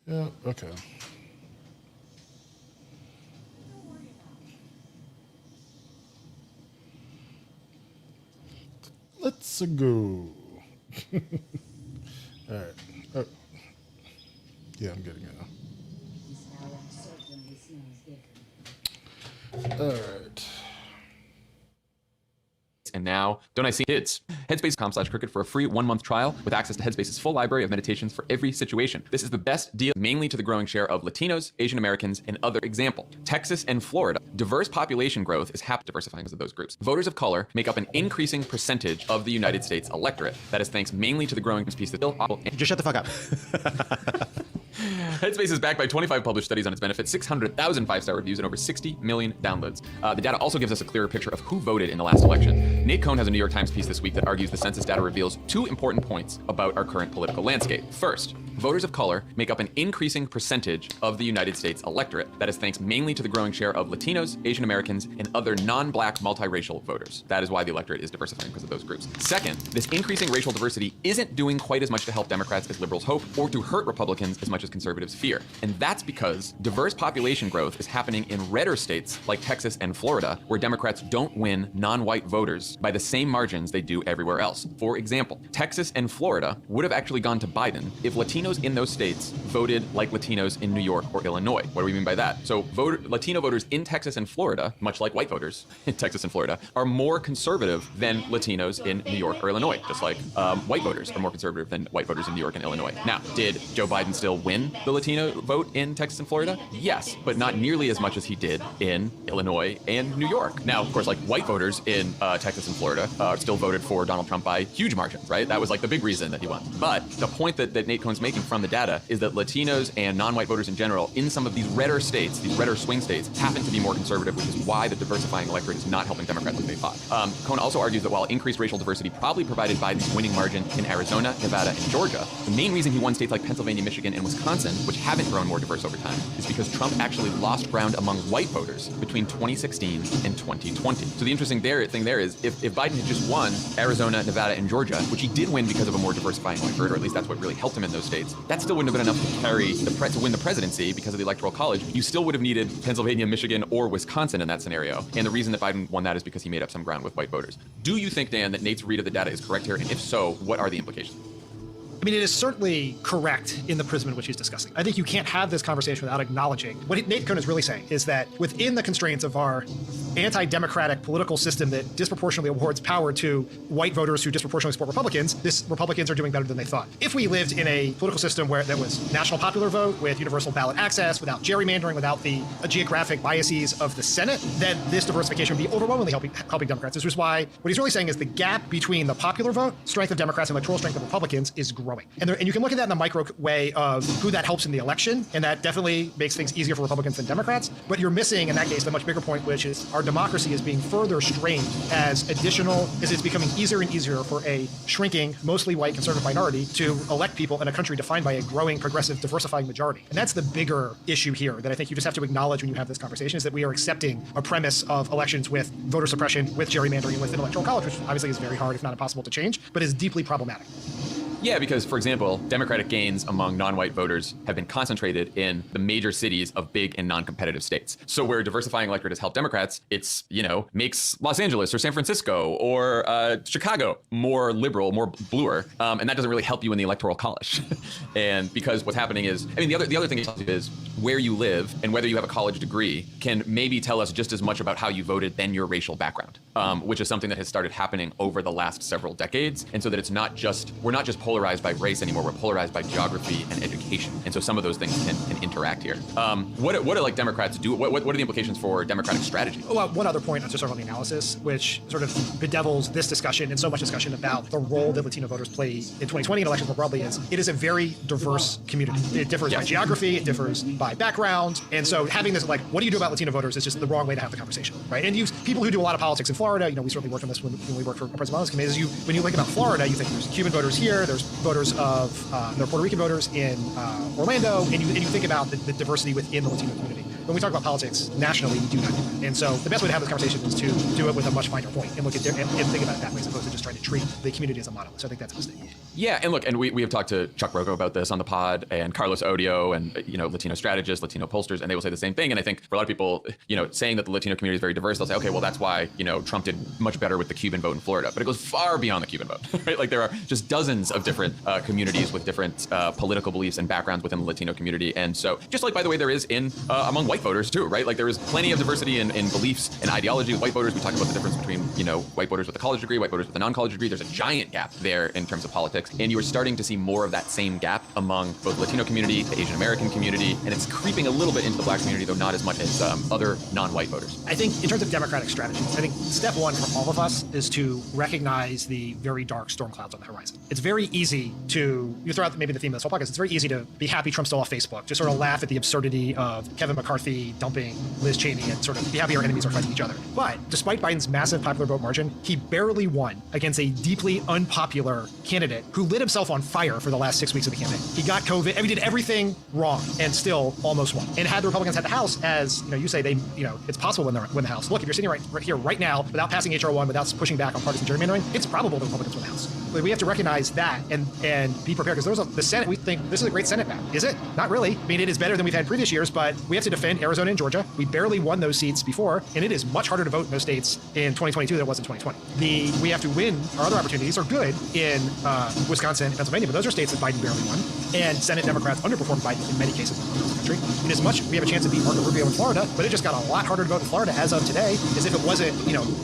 Speaker 1: Yeah, okay. Let's go. All right. Oh. Yeah, I'm getting it now. All right.
Speaker 3: And now, don't I see kids? Headspace.com/crooked for a free 1-month trial with access to Headspace's full library of meditations for every situation. This is the best deal, mainly to the growing share of Latinos, Asian Americans, and other. Example, Texas and Florida. Diverse population growth is diversifying because of those groups. Voters of color make up an increasing percentage of the United States electorate. That is thanks mainly to the growing piece that
Speaker 10: Just shut the fuck up.
Speaker 3: Headspace is backed by 25 published studies on its benefits, 600,000 5-star reviews, and over 60 million downloads. The data also gives us a clearer picture of who voted in the last election. Nate Cohn has a New York Times piece this week that argues the census data reveals 2 important points about our current political landscape. First, voters of color make up an increasing percentage of the United States electorate. That is thanks mainly to the growing share of Latinos, Asian Americans, and other non-black multiracial voters. That is why the electorate is diversifying, because of those groups. Second, this increasing racial diversity isn't doing quite as much to help Democrats as liberals hope, or to hurt Republicans as much as conservatives fear. And that's because diverse population growth is happening in redder states like Texas and Florida, where Democrats don't win non-white voters by the same margins they do everywhere else. For example, Texas and Florida would have actually gone to Biden if Latinos in those states voted like Latinos in New York or Illinois. What do we mean by that? So Latino voters in Texas and Florida, much like white voters in Texas and Florida, are more conservative than Latinos in New York or Illinois, just like white voters are more conservative than white voters in New York and Illinois. Now, did Joe Biden still win the Latino vote in Texas and Florida? Yes, but not nearly as much as he did in Illinois and New York. Now, of course, like white voters in Texas and Florida still voted for Donald Trump by huge margins, right? That was like the big reason that he won. But the point that Nate Cohn's making from the data is that Latinos and non-white voters in general in some of these redder states, these redder swing states, happen to be more conservative, which is why the diversifying electorate is not helping Democrats like they thought. Cohn also argues that while increased racial diversity probably provided Biden's winning margin in Arizona, Nevada, and Georgia, the main reason he won states like Pennsylvania, Michigan, and Wisconsin, which haven't grown more diverse over time, is because Trump actually lost ground among white voters between 2016 and 2020. So the interesting thing there is if Biden had just won Arizona, Nevada, and Georgia, which he did win because of a more diversifying white vote, or at least that's what really helped him in those states, that still wouldn't have been enough to carry to win the presidency because of the Electoral College. You still would have needed Pennsylvania, Michigan, or Wisconsin in that scenario. And the reason that Biden won that is because he made up some ground with white voters. Do you think, Dan, that Nate's read of the data is correct here? And if so, what are the implications?
Speaker 4: I mean, it is certainly correct in the prism in which he's discussing. I think you can't have this conversation without acknowledging what Nate Cohn is really saying is that within the constraints of our anti-democratic political system that disproportionately awards power to white voters who disproportionately support Republicans, Republicans are doing better than they thought. If we lived in a political system where that was national popular vote with universal ballot access, without gerrymandering, without the geographic biases of the Senate, then this diversification would be overwhelmingly helping Democrats. This is why what he's really saying is the gap between the popular vote, strength of Democrats, and electoral strength of Republicans is growing. And you can look at that in the micro way of who that helps in the election, and that definitely makes things easier for Republicans than Democrats. But you're missing, in that case, the much bigger point, which is our democracy is being further strained as it's becoming easier and easier for a shrinking, mostly white conservative minority to elect people in a country defined by a growing, progressive, diversifying majority. And that's the bigger issue here that I think you just have to acknowledge when you have this conversation, is that we are accepting a premise of elections with voter suppression, with gerrymandering, with an electoral college, which obviously is very hard, if not impossible, to change, but is deeply problematic.
Speaker 3: Yeah, because, for example, Democratic gains among non-white voters have been concentrated in the major cities of big and non-competitive states. So where diversifying electorate has helped Democrats, it's, makes Los Angeles or San Francisco or Chicago more liberal, more bluer. And that doesn't really help you in the Electoral College. And because what's happening is, the other thing is where you live and whether you have a college degree can maybe tell us just as much about how you voted than your racial background, which is something that has started happening over the last several decades. And so that we're not just polarized by race anymore, we're polarized by geography and education. And so some of those things can interact here. What do Democrats do? What are the implications for Democratic strategy?
Speaker 4: Well, one other point just sort of on the analysis, which sort of bedevils this discussion and so much discussion about the role that Latino voters play in 2020 and elections more broadly, is it is a very diverse community. It differs by geography, it differs by background. And so having this, what do you do about Latino voters is just the wrong way to have the conversation, right? And people who do a lot of politics in Florida, we certainly worked on this when we worked for President Obama's committee, when you think about Florida, you think there's Cuban voters here, there's voters there are Puerto Rican voters in Orlando, and you think about the diversity within the Latino community. When we talk about politics nationally, we do not do that. And so the best way to have this conversation is to do it with a much finer point and look at and think about it that way, as opposed to just trying to treat the community as a monolith. So I think that's a mistake.
Speaker 3: Yeah, and look, and we have talked to Chuck Rocco about this on the pod, and Carlos Odio, and Latino strategists, Latino pollsters, and they will say the same thing. And I think for a lot of people, saying that the Latino community is very diverse, they'll say, okay, well that's why Trump did much better with the Cuban vote in Florida. But it goes far beyond the Cuban vote, right? Like there are just dozens of different communities with different political beliefs and backgrounds within the Latino community. And so, just like by the way there is in among white voters too, right? Like there is plenty of diversity in beliefs and ideology with white voters. We talked about the difference between white voters with a college degree, white voters with a non-college degree. There's a giant gap there in terms of politics, and you are starting to see more of that same gap among both the Latino community, the Asian American community, and it's creeping a little bit into the black community, though not as much as other non-white voters.
Speaker 4: I think in terms of democratic strategy, I think step one for all of us is to recognize the very dark storm clouds on the horizon. It's very easy to, you throw out maybe the theme of this whole podcast, it's very easy to be happy Trump's still off Facebook, just sort of laugh at the absurdity of Kevin McCarthy dumping Liz Cheney and sort of be happy our enemies are fighting each other. But despite Biden's massive popular vote margin, he barely won against a deeply unpopular candidate who lit himself on fire for the last 6 weeks of the campaign. He got COVID, and we did everything wrong, and still almost won. And had the Republicans had the House, as you say, they, it's possible when they win the House. Look, if you're sitting right here right now, without passing HR 1, without pushing back on partisan gerrymandering, it's probable the Republicans win the House. But we have to recognize that and be prepared, because the Senate, we think this is a great Senate map. Is it? Not really. I mean, it is better than we've had previous years, but we have to defend Arizona and Georgia. We barely won those seats before, and it is much harder to vote in those states in 2022 than it was in 2020. We have to win. Our other opportunities are good in Wisconsin and Pennsylvania, but those are states that Biden barely won, and Senate Democrats underperformed Biden in many cases in the country. In as much we have a chance to beat Marco Rubio in Florida, but it just got a lot harder to vote in Florida as of today, as if it wasn't,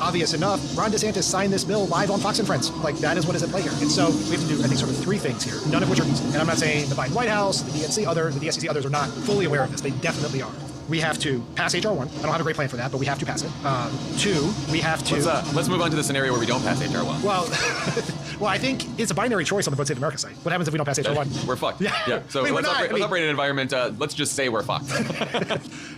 Speaker 4: obvious enough. Ron DeSantis signed this bill live on Fox and Friends. Like, that is what is at play here. And so we have to do, I think, sort of three things here, none of which are easy. And I'm not saying the Biden White House, the DNC, the SEC, others are not fully aware of this. They definitely are. We have to pass HR 1. I don't have a great plan for that, but we have to pass it. 2, we have to...
Speaker 3: Let's move on to the scenario where we don't pass HR 1.
Speaker 4: Well, I think it's a binary choice on the Vote Save America site. What happens if we don't pass HR 1?
Speaker 3: We're fucked.
Speaker 4: Yeah.
Speaker 3: So let's operate in an environment, let's just say we're fucked.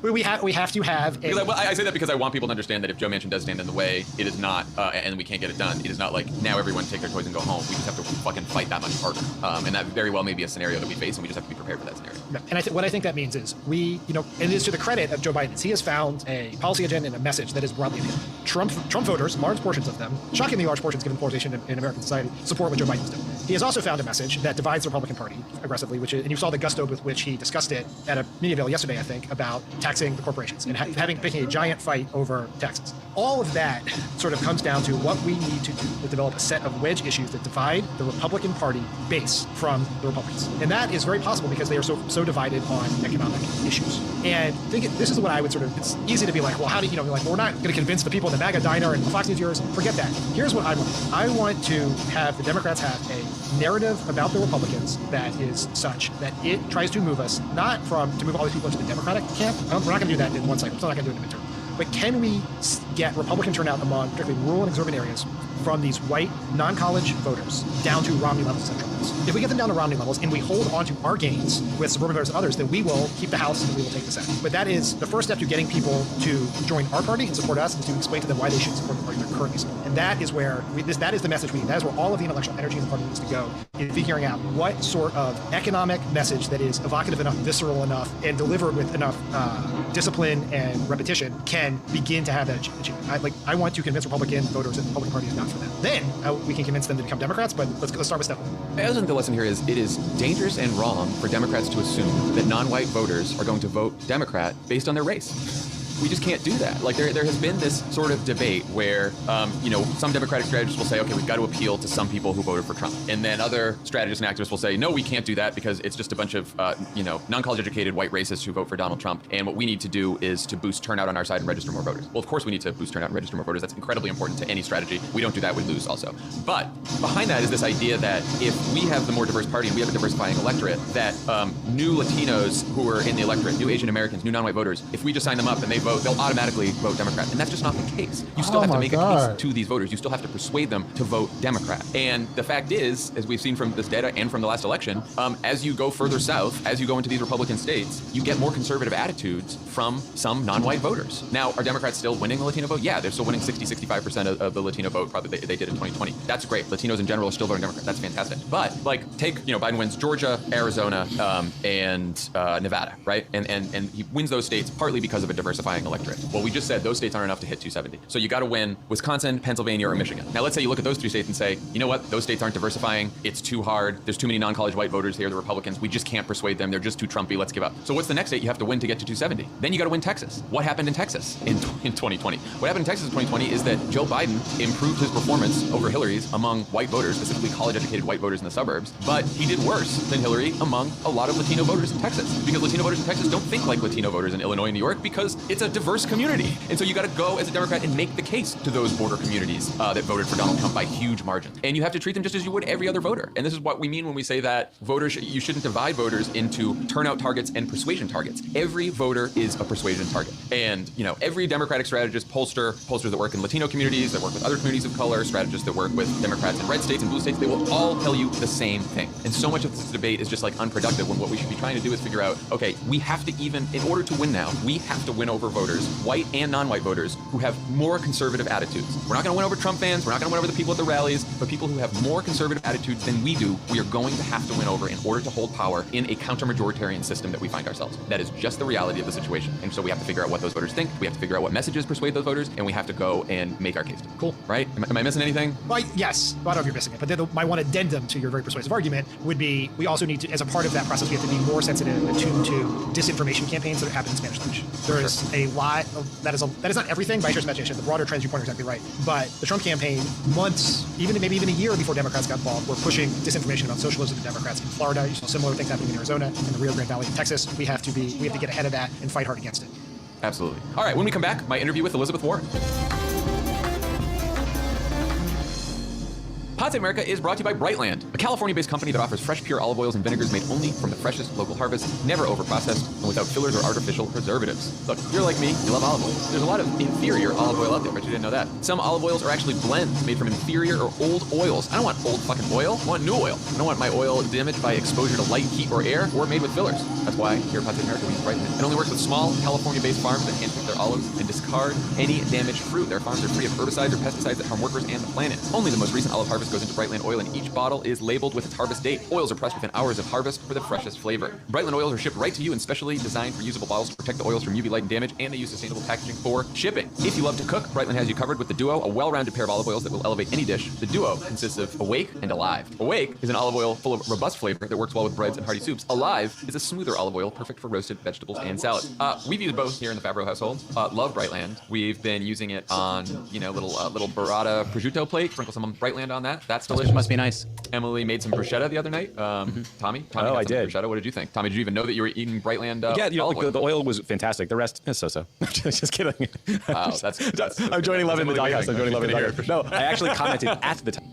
Speaker 4: we have to have a...
Speaker 3: I say that because I want people to understand that if Joe Manchin does stand in the way, it is not, and we can't get it done, it is not like now everyone take their toys and go home. We just have to fucking fight that much harder. And that very well may be a scenario that we face, and we just have to be prepared for that scenario.
Speaker 4: And what I think that means is and it is to the credit of Joe Biden, he has found a policy agenda and a message that is broadly appealing. Trump voters, large portions of them, shockingly large portions given the polarization in American society, support what Joe Biden is doing. He has also found a message that divides the Republican Party aggressively, and you saw the gusto with which he discussed it at a media bill yesterday, I think, about taxing the corporations and picking a giant fight over taxes. All of that sort of comes down to what we need to do to develop a set of wedge issues that divide the Republican Party base from the Republicans. And that is very possible because they are so divided on economic issues. And this is what I would it's easy to be like, well, how do well, we're not going to convince the people in the MAGA diner and the Fox News viewers. Forget that. Here's what I want. I want to have the Democrats have a narrative about the Republicans that is such that it tries to move us, not to move all these people into the Democratic camp. We're not going to do that in one cycle. We're not going to do it in the midterm. But can we get Republican turnout among particularly rural and exurban areas from these white non-college voters down to Romney levels and central levels? If we get them down to Romney levels and we hold on to our gains with suburban voters and others, then we will keep the House and we will take the Senate. But that is the first step to getting people to join our party and support us, is to explain to them why they should support the party they're currently supporting. And that is where that is the message we need. That is where all of the intellectual energy in the party needs to go, in figuring out what sort of economic message that is evocative enough, visceral enough, and delivered with enough discipline and repetition can begin to have that achievement. I want to convince Republican voters that the Republican Party is not for them. Then we can convince them to become Democrats, but let's start with step 1.
Speaker 3: I think the lesson here is it is dangerous and wrong for Democrats to assume that non-white voters are going to vote Democrat based on their race. We just can't do that. Like there has been this sort of debate where, some Democratic strategists will say, okay, we've got to appeal to some people who voted for Trump. And then other strategists and activists will say, no, we can't do that because it's just a bunch of, non-college educated white racists who vote for Donald Trump. And what we need to do is to boost turnout on our side and register more voters. Well, of course we need to boost turnout and register more voters. That's incredibly important to any strategy. We don't do that, we lose also. But behind that is this idea that if we have the more diverse party and we have a diversifying electorate, that new Latinos who are in the electorate, new Asian Americans, new non-white voters, if we just sign them up and they vote, they'll automatically vote Democrat. And that's just not the case. You still have to make a case to these voters. You still have to persuade them to vote Democrat. And the fact is, as we've seen from this data and from the last election, as you go further south, as you go into these Republican states, you get more conservative attitudes from some non-white voters. Now, are Democrats still winning the Latino vote? Yeah, they're still winning 65% of the Latino vote, probably they did in 2020. That's great. Latinos in general are still voting Democrat. That's fantastic. But take, Biden wins Georgia, Arizona, and Nevada, right? And he wins those states partly because of a diversifying electorate. Well, we just said those states aren't enough to hit 270. So you got to win Wisconsin, Pennsylvania, or Michigan. Now, let's say you look at those 3 states and say, you know what? Those states aren't diversifying. It's too hard. There's too many non-college white voters here, the Republicans. We just can't persuade them. They're just too Trumpy. Let's give up. So what's the next state you have to win to get to 270? Then you got to win Texas. What happened in Texas in 2020? What happened in Texas in 2020 is that Joe Biden improved his performance over Hillary's among white voters, specifically college-educated white voters in the suburbs. But he did worse than Hillary among a lot of Latino voters in Texas, because Latino voters in Texas don't think like Latino voters in Illinois and New York, because it's a diverse community. And so you got to go as a Democrat and make the case to those border communities that voted for Donald Trump by huge margins. And you have to treat them just as you would every other voter. And this is what we mean when we say that voters, you shouldn't divide voters into turnout targets and persuasion targets. Every voter is a persuasion target. And, every Democratic strategist, pollsters that work in Latino communities, that work with other communities of color, strategists that work with Democrats in red states and blue states, they will all tell you the same thing. And so much of this debate is just unproductive, when what we should be trying to do is figure out, okay, we have to in order to win now, we have to win over voters, white and non-white voters, who have more conservative attitudes. We're not going to win over Trump fans. We're not going to win over the people at the rallies, but people who have more conservative attitudes than we do, we are going to have to win over in order to hold power in a counter-majoritarian system that we find ourselves. That is just the reality of the situation. And so we have to figure out what those voters think. We have to figure out what messages persuade those voters, and we have to go and make our case. Cool. Right? Am I missing anything?
Speaker 4: Well, yes. I don't know if you're missing it. But then my one addendum to your very persuasive argument would be we also need to, as a part of that process, we have to be more sensitive and attuned to disinformation campaigns that happen in Spanish language. There is a lot of, that is not everything by Asher's imagination. The broader trends you point are exactly right. But the Trump campaign, months, maybe even a year before Democrats got involved, were pushing disinformation about socialism to Democrats. In Florida, you saw similar things happening in Arizona, in the Rio Grande Valley in Texas. We have to get ahead of that and fight hard against it.
Speaker 3: Absolutely. All right, when we come back, my interview with Elizabeth Warren. Pod Save America is brought to you by Brightland, a California-based company that offers fresh, pure olive oils and vinegars made only from the freshest local harvest, never overprocessed, and without fillers or artificial preservatives. Look, you're like me, you love olive oil. There's a lot of inferior olive oil out there, but you didn't know that. Some olive oils are actually blends made from inferior or old oils. I don't want old fucking oil. I want new oil. I don't want my oil damaged by exposure to light, heat, or air, or made with fillers. That's why here at Pod Save America we use Brightland. It only works with small, California-based farms that handpick their olives and discard any damaged fruit. Their farms are free of herbicides or pesticides that harm workers and the planet. Only the most recent olive harvest goes into Brightland oil, and each bottle is labeled with its harvest date. Oils are pressed within hours of harvest for the freshest flavor. Brightland oils are shipped right to you in specially designed reusable bottles to protect the oils from UV light and damage, and they use sustainable packaging for shipping. If you love to cook, Brightland has you covered with the Duo, a well-rounded pair of olive oils that will elevate any dish. The Duo consists of Awake and Alive. Awake is an olive oil full of robust flavor that works well with breads and hearty soups. Alive is a smoother olive oil perfect for roasted vegetables and salad. We've used both here in the Favreau household. Love Brightland. We've been using it on, little burrata prosciutto plate. Sprinkle some Brightland on that. That's delicious.
Speaker 10: Must be nice.
Speaker 3: Emily made some bruschetta the other night. Tommy
Speaker 9: Oh, I did.
Speaker 3: Bruschetta. What did you think? Tommy, did you even know that you were eating Brightland
Speaker 9: olive oil? The oil was fantastic. The rest is so-so. Just kidding.
Speaker 3: Wow, that's
Speaker 9: I'm joining Love in the Doghouse. I'm joining Love in the Doghouse. No, I actually commented at the time.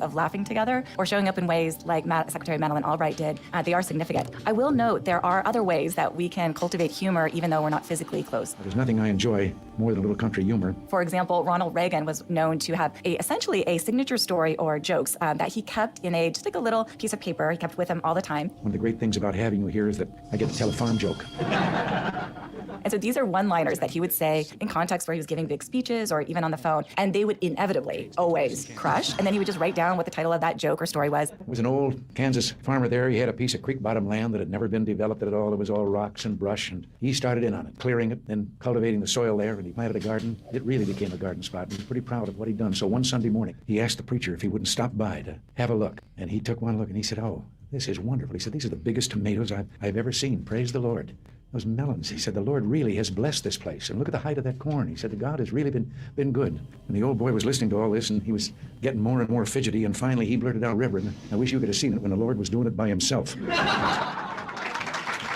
Speaker 12: Of laughing together or showing up in ways like Secretary Madeleine Albright did, they are significant. I will note there are other ways that we can cultivate humor even though we're not physically close.
Speaker 13: There's nothing I enjoy more than a little country humor.
Speaker 12: For example, Ronald Reagan was known to have essentially a signature story or jokes that he kept in just like a little piece of paper. He kept with him all the time.
Speaker 13: One of the great things about having you here is that I get to tell a farm joke.
Speaker 12: And so these are one-liners that he would say in context where he was giving big speeches or even on the phone, and they would inevitably always crush. And then he would just write down what the title of that joke or story was.
Speaker 13: There was an old Kansas farmer there. He had a piece of creek bottom land that had never been developed at all. It was all rocks and brush, and he started in on it, clearing it, then cultivating the soil there, and he planted a garden. It really became a garden spot, and he was pretty proud of what he'd done. So one Sunday morning, he asked the preacher if he wouldn't stop by to have a look. And he took one look, and he said, "Oh, this is wonderful." He said, "These are the biggest tomatoes I've ever seen. Praise the Lord." Those melons, he said, "The Lord really has blessed this place. And look at the height of that corn." He said, "The God has really been good." And the old boy was listening to all this, and he was getting more and more fidgety, and finally he blurted out, "Reverend, I wish you could have seen it when the Lord was doing it by himself."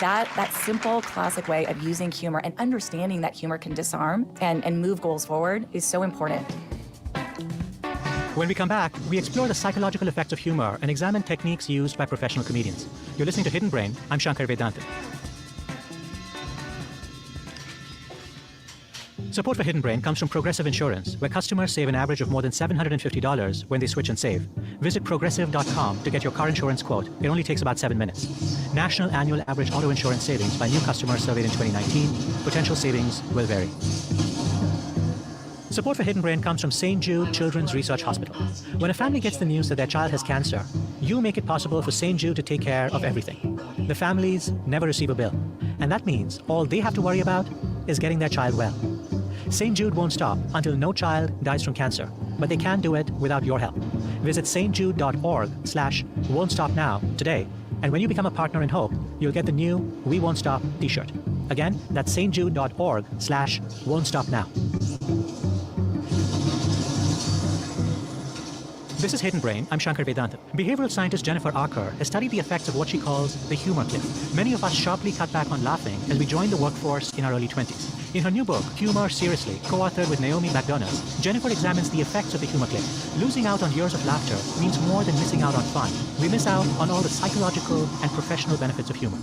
Speaker 12: That simple, classic way of using humor and understanding that humor can disarm and move goals forward is so important.
Speaker 10: When we come back, we explore the psychological effects of humor and examine techniques used by professional comedians. You're listening to Hidden Brain. I'm Shankar Vedantam. Support for Hidden Brain comes from Progressive Insurance, where customers save an average of more than $750 when they switch and save. Visit progressive.com to get your car insurance quote. It only takes about 7 minutes. National annual average auto insurance savings by new customers surveyed in 2019. Potential savings will vary. Support for Hidden Brain comes from St. Jude Children's Research Hospital. When a family gets the news that their child has cancer, you make it possible for St. Jude to take care of everything. The families never receive a bill. And that means all they have to worry about is getting their child well. St. Jude won't stop until no child dies from cancer, but they can do it without your help. Visit stjude.org/won'tstopnow today, and when you become a partner in hope, you'll get the new We Won't Stop t-shirt. Again, that's stjude.org/won'tstopnow. This is Hidden Brain. I'm Shankar Vedantam. Behavioral scientist Jennifer Archer has studied the effects of what she calls the humor cliff. Many of us sharply cut back on laughing as we joined the workforce in our early 20s. In her new book, Humor Seriously, co-authored with Naomi McDonough, Jennifer examines the effects of the humor cliff. Losing out on years of laughter means more than missing out on fun. We miss out on all the psychological and professional benefits of humor.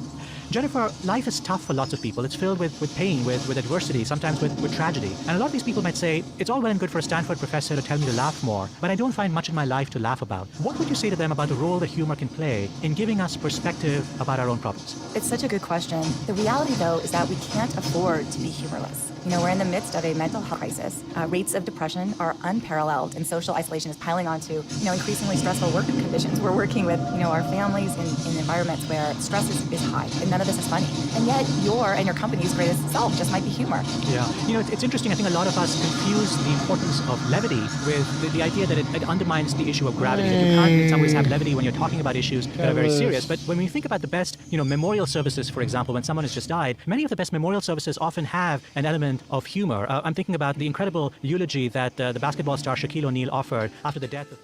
Speaker 10: Jennifer, life is tough for lots of people. It's filled with pain, with adversity, sometimes with tragedy. And a lot of these people might say, it's all well and good for a Stanford professor to tell me to laugh more, but I don't find much in my life to laugh about. What would you say to them about the role that humor can play in giving us perspective about our own problems?
Speaker 12: It's such a good question. The reality, though, is that we can't afford to be humorless. We're in the midst of a mental health crisis. Rates of depression are unparalleled, and social isolation is piling onto, increasingly stressful work conditions. We're working with, our families in environments where stress is high, and none of this is funny. And yet, your and your company's greatest self just might be humor.
Speaker 10: Yeah. It's interesting. I think a lot of us confuse the importance of levity with the idea that it undermines the issue of gravity. That you can't, in some ways, have levity when you're talking about issues that are very serious. But when we think about the best, memorial services, for example, when someone has just died, many of the best memorial services often have an element of humor. I'm thinking about the incredible eulogy that the basketball star Shaquille O'Neal offered after the death of...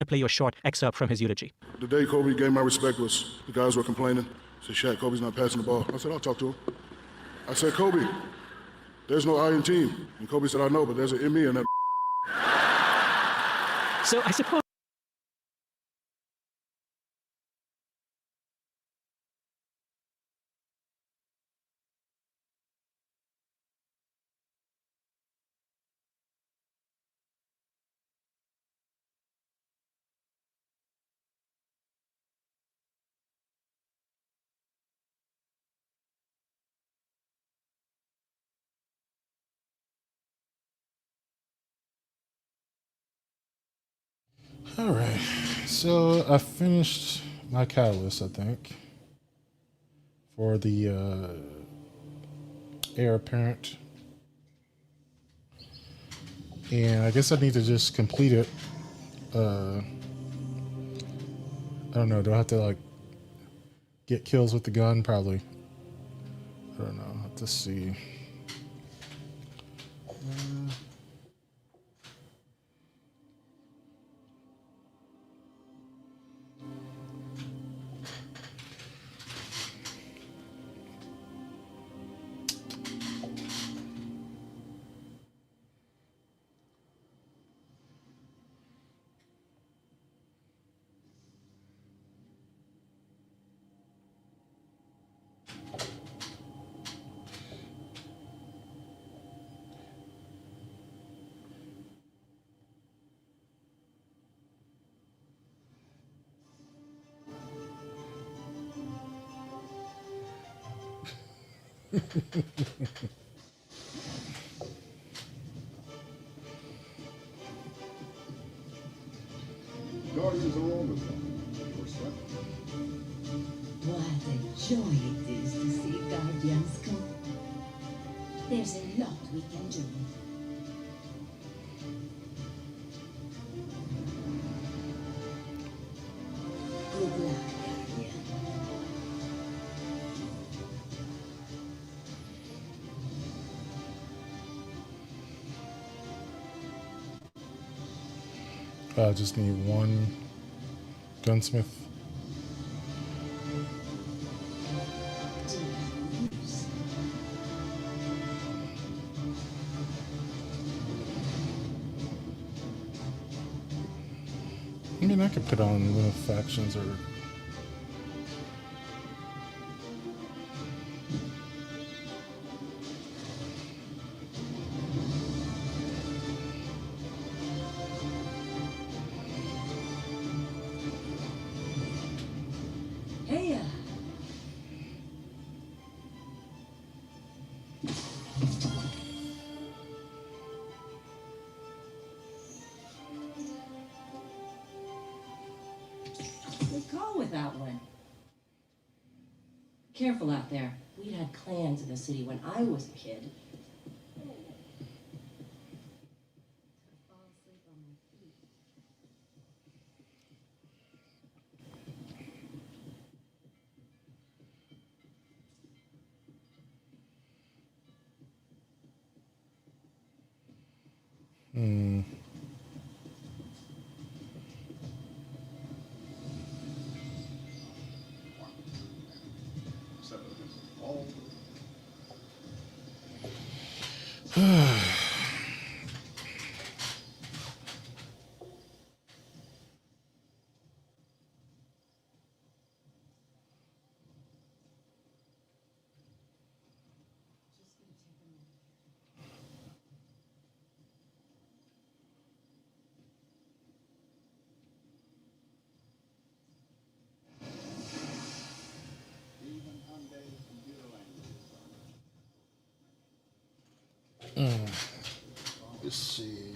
Speaker 10: play you a short excerpt from his eulogy.
Speaker 14: The day Kobe gave my respect was the guys were complaining. Said, Shaq, Kobe's not passing the ball. I said, I'll talk to him. I said, Kobe, there's no I in team. And Kobe said, I know, but there's an in me and that.
Speaker 10: So I suppose
Speaker 1: All right, so I finished my catalyst, I think, for the heir apparent, and I guess I need to just complete it. I don't know. Do I have to get kills with the gun? Probably. I don't know. I'll have to see.
Speaker 2: Guardians are always your step.
Speaker 11: What a joy it is to see Guardians come. There's a lot we can do. Good luck, Guardian.
Speaker 1: I just need one gunsmith. I mean, I could put on little factions or...
Speaker 11: Hey, good call with that one. Careful out there. We had clans in the city when I was a kid.
Speaker 1: Let's see.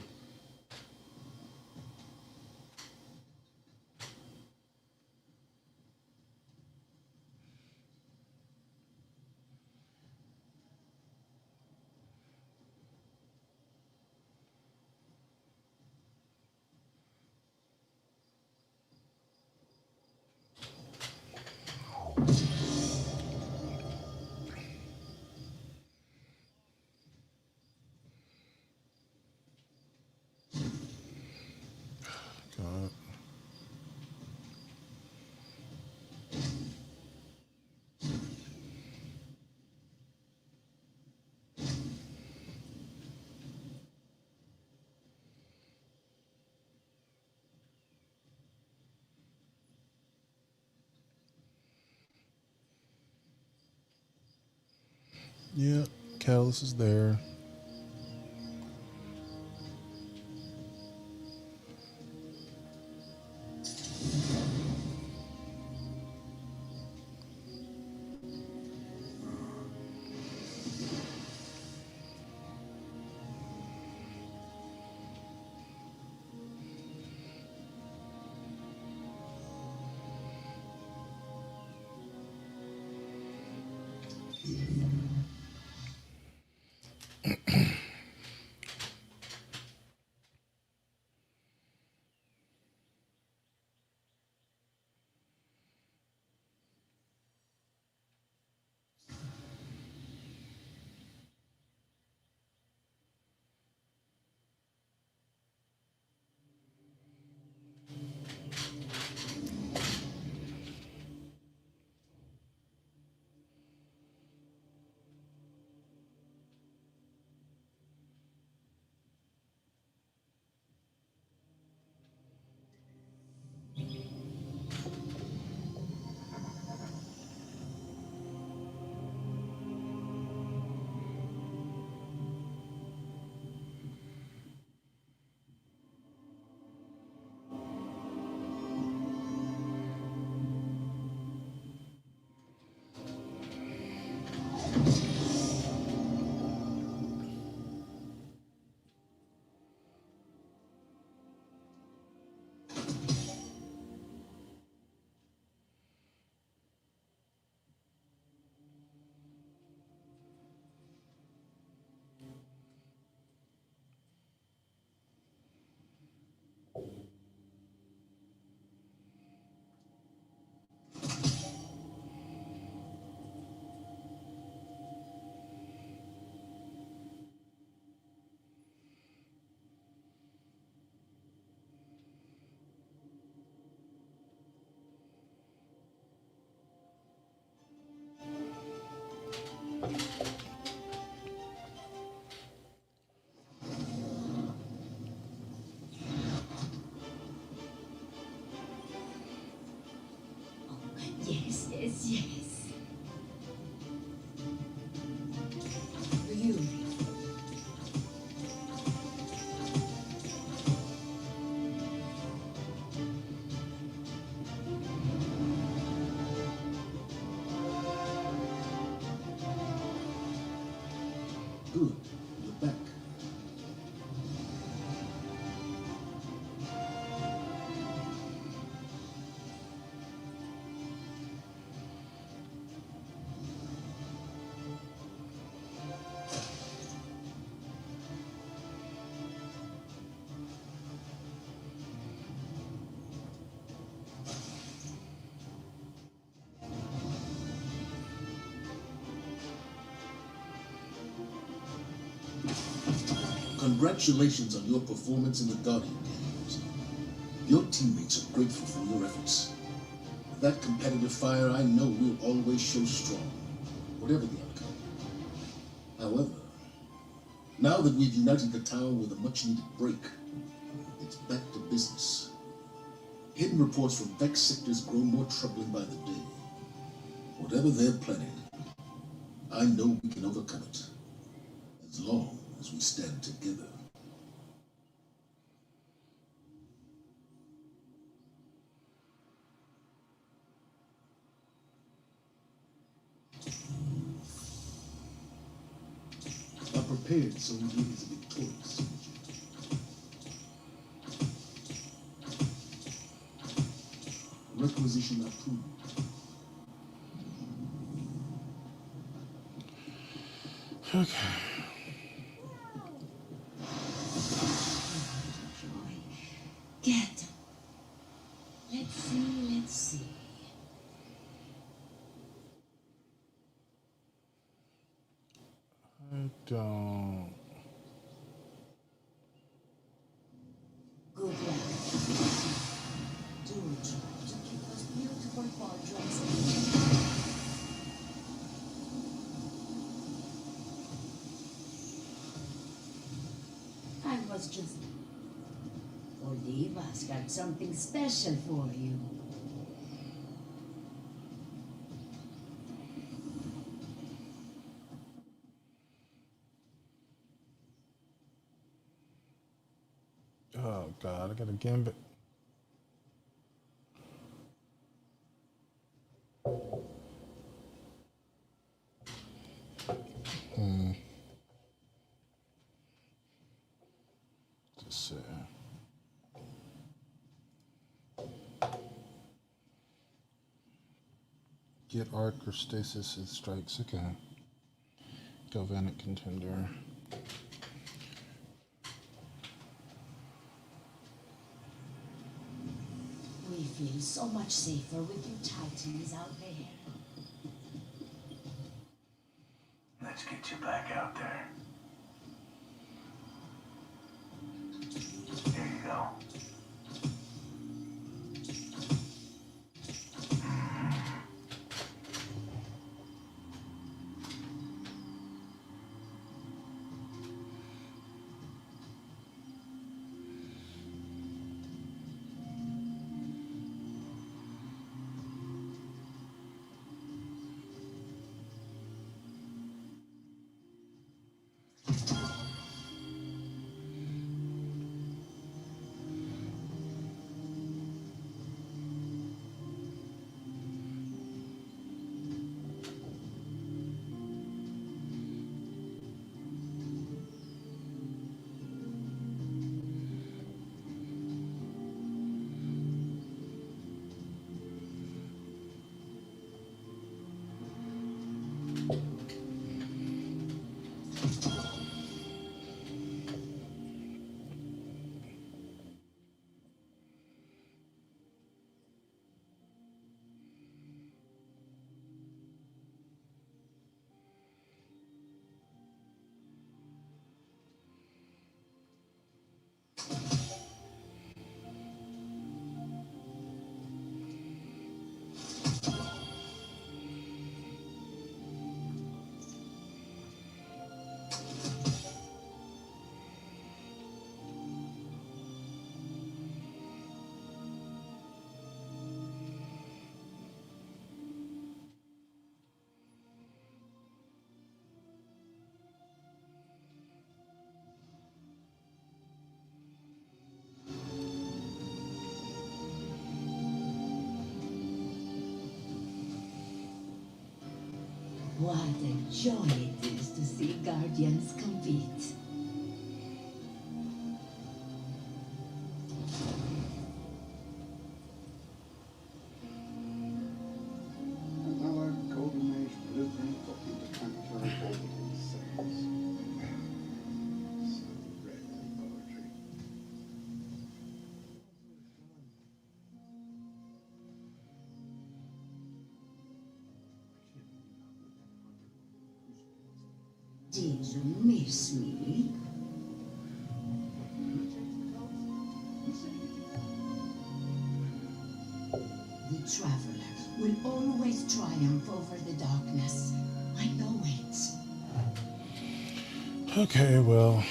Speaker 1: God. Yeah, Callus is there.
Speaker 11: Yes, yes, yes. You.
Speaker 2: Good. You're back. Congratulations on your performance in the Guardian Games. Your teammates are grateful for your efforts. That competitive fire, I know, will always show strong, whatever the outcome. However, now that we've united the town with a much-needed break, it's back to business. Hidden reports from Vex sectors grow more troubling by the day. Whatever they're planning, I know we can overcome it, as long as we stand together. are prepared so he is a victorious soldier. Requisition approved.
Speaker 1: Okay.
Speaker 11: Get. Let's see.
Speaker 1: I don't.
Speaker 11: Good luck. Do try to keep those beautiful quadrants. I was just... Oliva's got something special for you.
Speaker 1: Oh God, I got a gambit. Just say. Get arc or stasis it strikes. Okay. Galvanic contender.
Speaker 11: We feel so much safer with you Titans out there.
Speaker 15: Let's get you back out there. There you go.
Speaker 11: What a joy it is to see Guardians compete.
Speaker 16: Another Golden Age blueprint for interplanetary orbital sails. So rare in poetry.
Speaker 11: Did you miss me? The Traveler will always triumph over the darkness. I know it.
Speaker 1: Okay, well.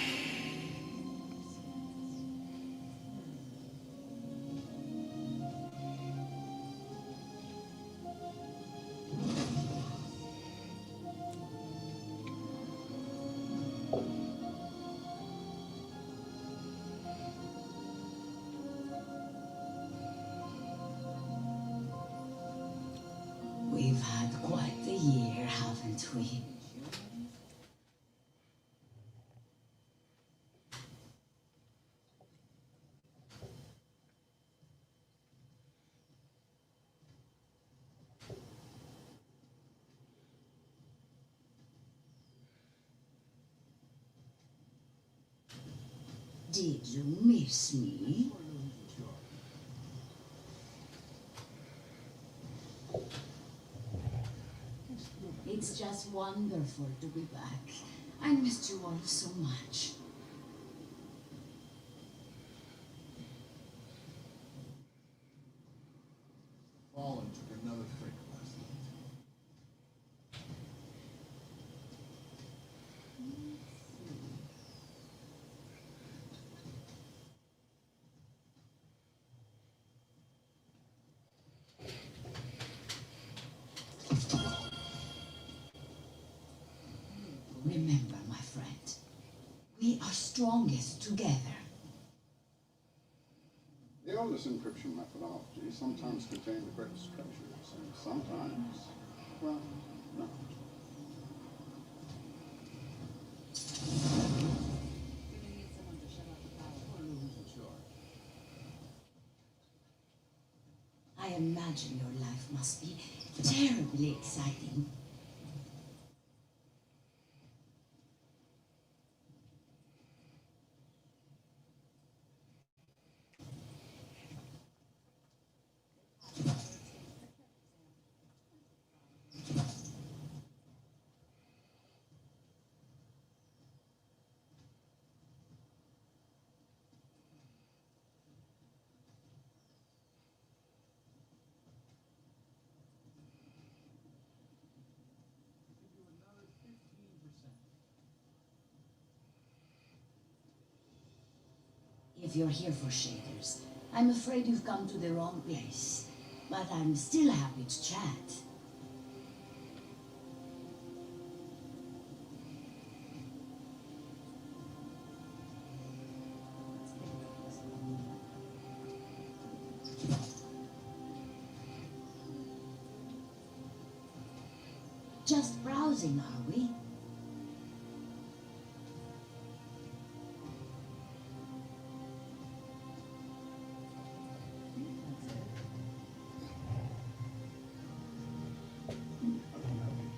Speaker 11: We've had quite the year, haven't we? Did you miss me? It's just wonderful to be back. I missed you all so much.
Speaker 2: Fallen took another trick last night.
Speaker 11: Remember, my friend, we are strongest together.
Speaker 16: The oldest encryption methodology sometimes contained the greatest treasures, and sometimes, well, no.
Speaker 11: I imagine your life must be terribly exciting. If you're here for shakers, I'm afraid you've come to the wrong place. But I'm still happy to chat. Just browsing, are we?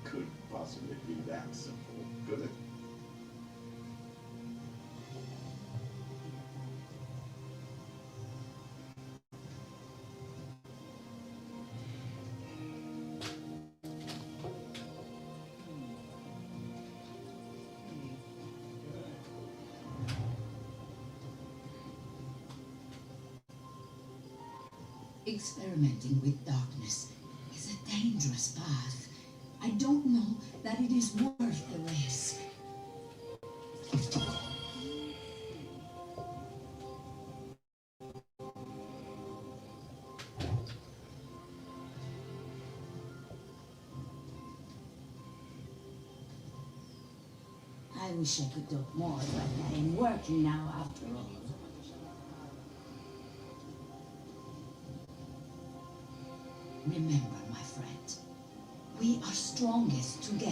Speaker 16: Could possibly be that simple, could it?
Speaker 11: Experimenting with darkness is a dangerous path. I don't know that it is worth the risk. I wish I could talk more, but I am working now after all. Remember, my friend, we are strongest together.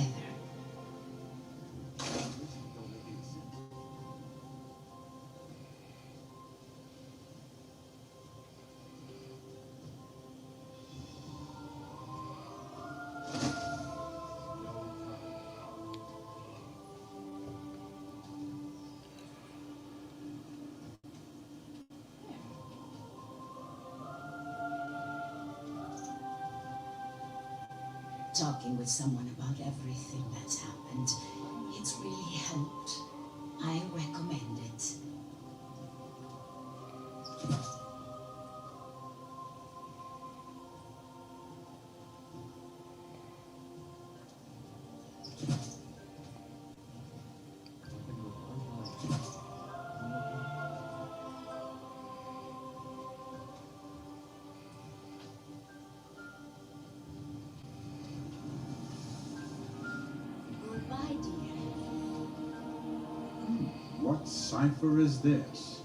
Speaker 11: Talking with someone about everything that's happened, it's really helped. I recommend it. Goodbye, dear.
Speaker 16: What cipher is this?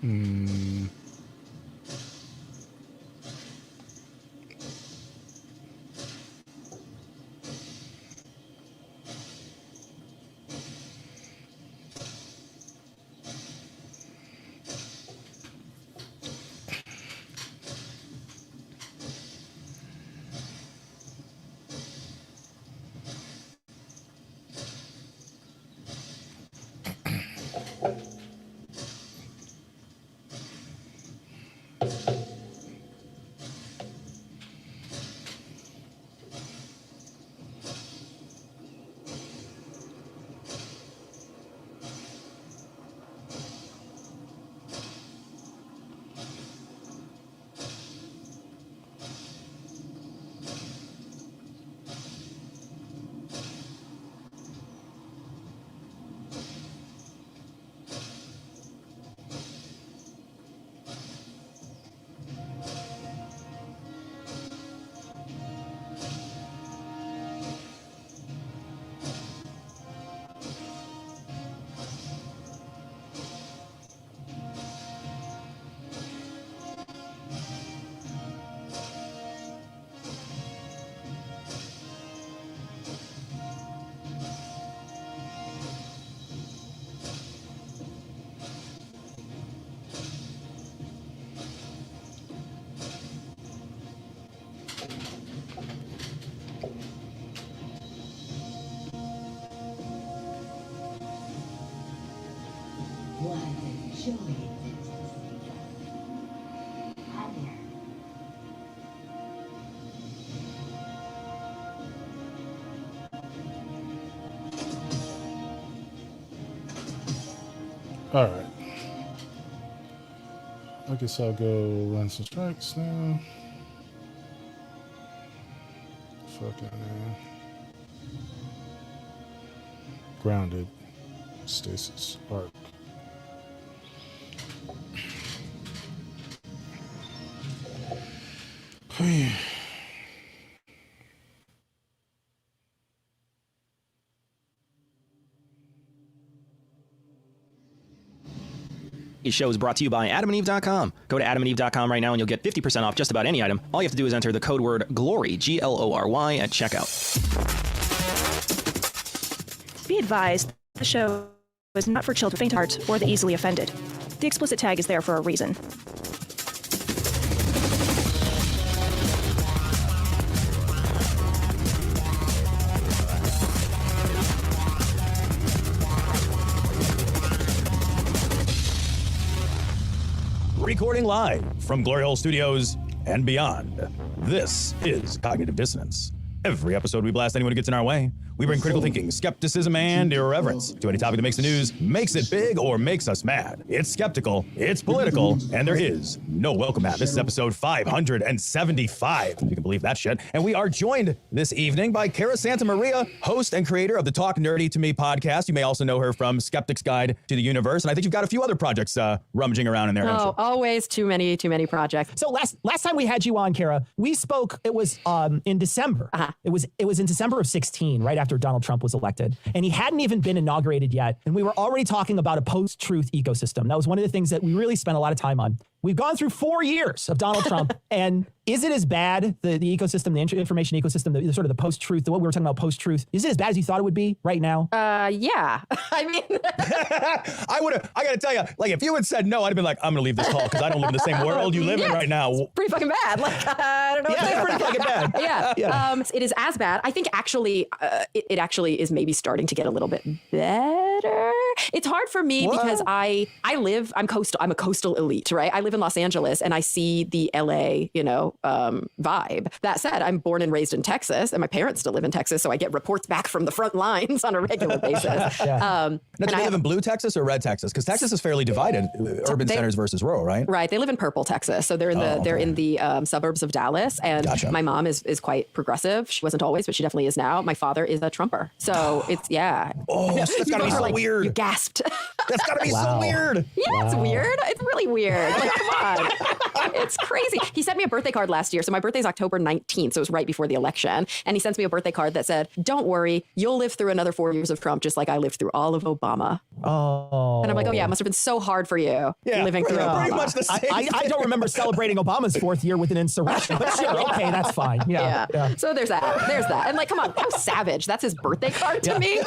Speaker 1: Hmm.
Speaker 11: What a joy it is to see God. Hi there.
Speaker 1: All right. I guess I'll go run some strikes now. Fucking man. Grounded. Stasis arc.
Speaker 17: This show is brought to you by AdamandEve.com. Go to AdamandEve.com right now and you'll get 50% off just about any item. All you have to do is enter the code word GLORY, GLORY, at checkout.
Speaker 18: Be advised, the show is not for children, faint hearts, or the easily offended. The explicit tag is there for a reason.
Speaker 19: Recording live from Glory Hole Studios and beyond. This is Cognitive Dissonance. Every episode, we blast anyone who gets in our way. We bring critical thinking, skepticism, and irreverence to any topic that makes the news, makes it big, or makes us mad. It's skeptical, it's political, and there is no welcome mat. This is episode 575, if you can believe that shit. And we are joined this evening by Cara Santa Maria, host and creator of the Talk Nerdy to Me podcast. You may also know her from Skeptic's Guide to the Universe, and I think you've got a few other projects rummaging around in there.
Speaker 20: Oh, always too many projects.
Speaker 21: So last time we had you on, Cara, we spoke. It was in December. It was in December of 2016, right after Donald Trump was elected, and he hadn't even been inaugurated yet, and we were already talking about a post-truth ecosystem. That was one of the things that we really spent a lot of time on. We've gone through 4 years of Donald Trump, and is it as bad, the ecosystem, the information ecosystem, the sort of the post-truth, what we were talking about post-truth, is it as bad as you thought it would be right now?
Speaker 20: Yeah. I mean...
Speaker 19: I gotta tell you, like, if you had said no, I'd have been like, I'm gonna leave this call because I don't live in the same world you live in right now.
Speaker 20: It's pretty fucking bad. Like, I don't know what to say
Speaker 21: it's pretty fucking bad.
Speaker 20: Yeah. It is as bad. I think actually, it actually is maybe starting to get a little bit better. It's hard for me because I'm a coastal elite, right? I live in Los Angeles and I see the LA, vibe. That said, I'm born and raised in Texas and my parents still live in Texas. So I get reports back from the front lines on a regular basis.
Speaker 19: Now, do they live in blue Texas or red Texas? Because Texas is fairly divided, urban centers versus rural, right?
Speaker 20: Right. They live in purple Texas. So they're in the suburbs of Dallas. And my mom is quite progressive. She wasn't always, but she definitely is now. My father is a Trumper. So it's, yeah.
Speaker 19: Oh, that's gotta be so weird.
Speaker 20: You gasped.
Speaker 19: That's gotta be so weird.
Speaker 20: Yeah, it's weird. It's really weird. Like, come on. It's crazy. He sent me a birthday card last year. So my birthday is October 19th. So it was right before the election. And he sends me a birthday card that said, don't worry, you'll live through another 4 years of Trump, just like I lived through all of Obama.
Speaker 21: Oh.
Speaker 20: And I'm like, oh yeah, it must have been so hard for you living through Obama.
Speaker 19: Pretty much the same
Speaker 21: I don't remember celebrating Obama's 4th year with an insurrection, but sure, okay, that's fine. Yeah.
Speaker 20: So there's that. And like, come on, how savage. That's his birthday card to me.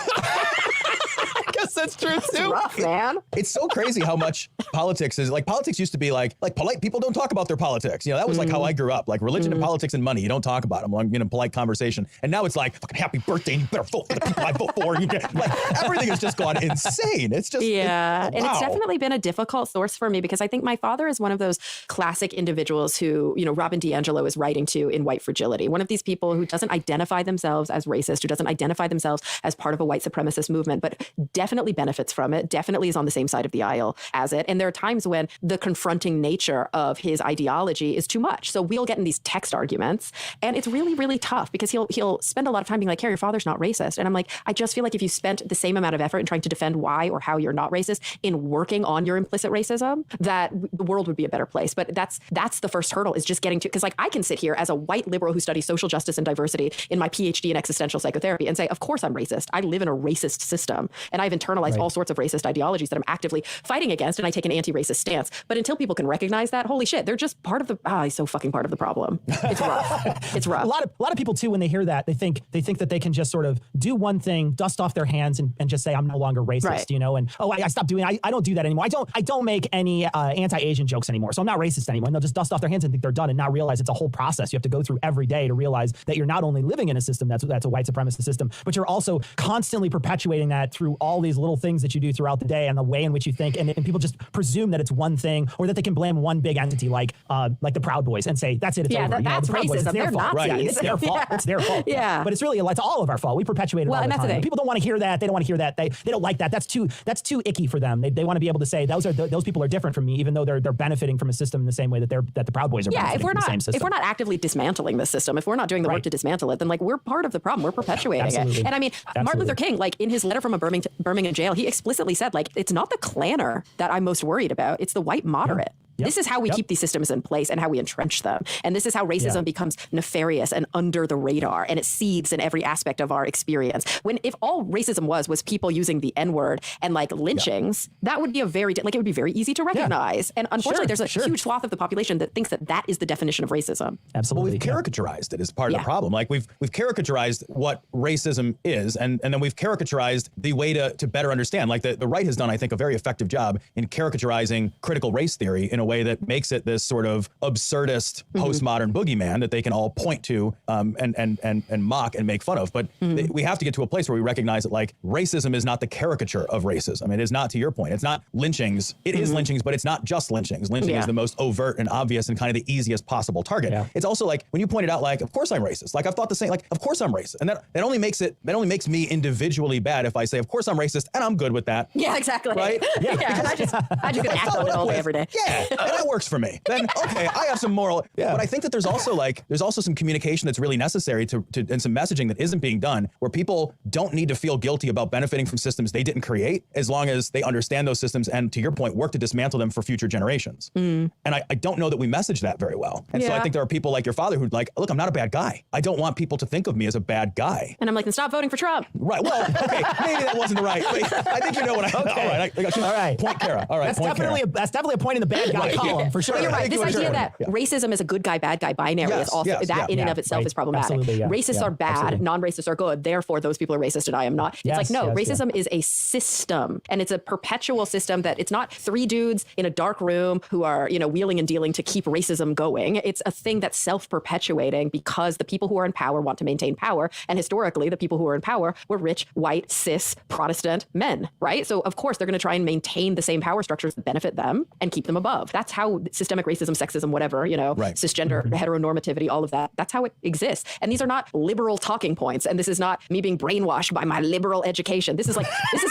Speaker 19: I guess that's true
Speaker 20: That's
Speaker 19: too.
Speaker 20: rough, man.
Speaker 19: It's so crazy how much politics is like. Politics used to be like polite people don't talk about their politics. That was like how I grew up. Like religion and politics and money, you don't talk about them. Like, in a polite conversation. And now it's like fucking happy birthday. And you better vote for the people I vote for. And you get like everything has just gone insane. It's just
Speaker 20: and
Speaker 19: wow.
Speaker 20: it's definitely been a difficult source for me because I think my father is one of those classic individuals who Robin DiAngelo is writing to in White Fragility. One of these people who doesn't identify themselves as racist, who doesn't identify themselves as part of a white supremacist movement, but definitely benefits from it, definitely is on the same side of the aisle as it. And there are times when the confronting nature of his ideology is too much. So we'll get in these text arguments and it's really, really tough because he'll spend a lot of time being like, your father's not racist. And I'm like, I just feel like if you spent the same amount of effort in trying to defend why or how you're not racist in working on your implicit racism, that the world would be a better place. But that's the first hurdle is just getting to, because like I can sit here as a white liberal who studies social justice and diversity in my PhD in existential psychotherapy and say, of course I'm racist. I live in a racist system and I've internalized all sorts of racist ideologies that I'm actively fighting against, and I take an anti-racist stance. But until people can recognize that, holy shit, they're just part of the he's so fucking part of the problem. It's rough. It's rough.
Speaker 21: A lot of people too, when they hear that, they think that they can just sort of do one thing, dust off their hands, and just say I'm no longer racist, and I stopped doing. I don't do that anymore. I don't make any anti-Asian jokes anymore, so I'm not racist anymore. And they'll just dust off their hands and think they're done, and not realize it's a whole process you have to go through every day to realize that you're not only living in a system that's a white supremacist system, but you're also constantly perpetuating that through all these little things that you do throughout the day and the way in which you think, and people just presume that it's one thing, or that they can blame one big entity like the Proud Boys and say that's it. It's over.
Speaker 20: That's
Speaker 21: the Proud Boys,
Speaker 20: racism.
Speaker 21: it's their
Speaker 20: They're
Speaker 21: fault.
Speaker 20: Nazis.
Speaker 21: Yeah, it's their fault. It's their fault.
Speaker 20: Yeah.
Speaker 21: But it's really it's all of our fault. We perpetuate it all the
Speaker 20: and that's
Speaker 21: time.
Speaker 20: the thing.
Speaker 21: People don't want to hear that. They don't want to hear that. They don't like that. That's too icky for them. They want to be able to say those people are different from me, even though they're benefiting from a system in the same way that the Proud Boys are benefiting from the same system.
Speaker 20: If we're not actively dismantling the system, if we're not doing the work to dismantle it, then like we're part of the problem. We're perpetuating it. And I mean, Martin Luther King, like in his letter from a Birmingham jail, he explicitly said, like, it's not the Klanner that I'm most worried about. It's the white moderate. This is how we keep these systems in place and how we entrench them. And this is how racism becomes nefarious and under the radar, and it seeds in every aspect of our experience. If all racism was people using the N-word and like lynchings, that would be it would be very easy to recognize. And unfortunately, there's a huge swath of the population that thinks that is the definition of racism.
Speaker 21: Absolutely.
Speaker 19: Well, we've caricaturized it as part of the problem. Like we've caricaturized what racism is, and then we've caricaturized the way to better understand. Like the right has done, I think, a very effective job in caricaturizing critical race theory in a way that makes it this sort of absurdist postmodern boogeyman that they can all point to and mock and make fun of. But we have to get to a place where we recognize that like racism is not the caricature of racism. It is not, to your point, it's not lynchings. It is lynchings, but it's not just lynchings. Lynching is the most overt and obvious and kind of the easiest possible target. It's also like when you pointed out, like, of course I'm racist. Like I've thought the same, like, of course I'm racist. And that only makes me individually bad if I say, of course I'm racist and I'm good with that.
Speaker 20: Yeah, exactly.
Speaker 19: Right?
Speaker 20: I just gonna act on it all day, every day.
Speaker 19: Yeah, and that works for me. Then okay, I have some moral. But I think that there's also some communication that's really necessary to and some messaging that isn't being done, where people don't need to feel guilty about benefiting from systems they didn't create, as long as they understand those systems and, to your point, work to dismantle them for future generations. And I don't know that we message that very well. And so I think there are people like your father who'd like, look, I'm not a bad guy. I don't want people to think of me as a bad guy.
Speaker 20: And I'm like, then stop voting for Trump.
Speaker 19: Right. Well, okay, maybe that wasn't the right. I think you know what I. Okay. All right. Point Kara. All right.
Speaker 21: That's definitely a point in the bad guy column for sure.
Speaker 20: Well, you're right. This idea that racism is a good guy, bad guy binary is also in and of itself is problematic. Racists are bad, non-racists are good. Therefore, those people are racist and I am not. It's like, no, racism is a system, and it's a perpetual system that it's not three dudes in a dark room who are, wheeling and dealing to keep racism going. It's a thing that's self-perpetuating because the people who are in power want to maintain power. And historically, the people who are in power were rich, white, cis, Protestant men, right? So of course, they're going to try and maintain the same power structures that benefit them and keep them above. That's how systemic racism, sexism, whatever, cisgender, heteronormativity, all of that, that's how it exists. And these are not liberal talking points. And this is not me being brainwashed by my liberal education. This is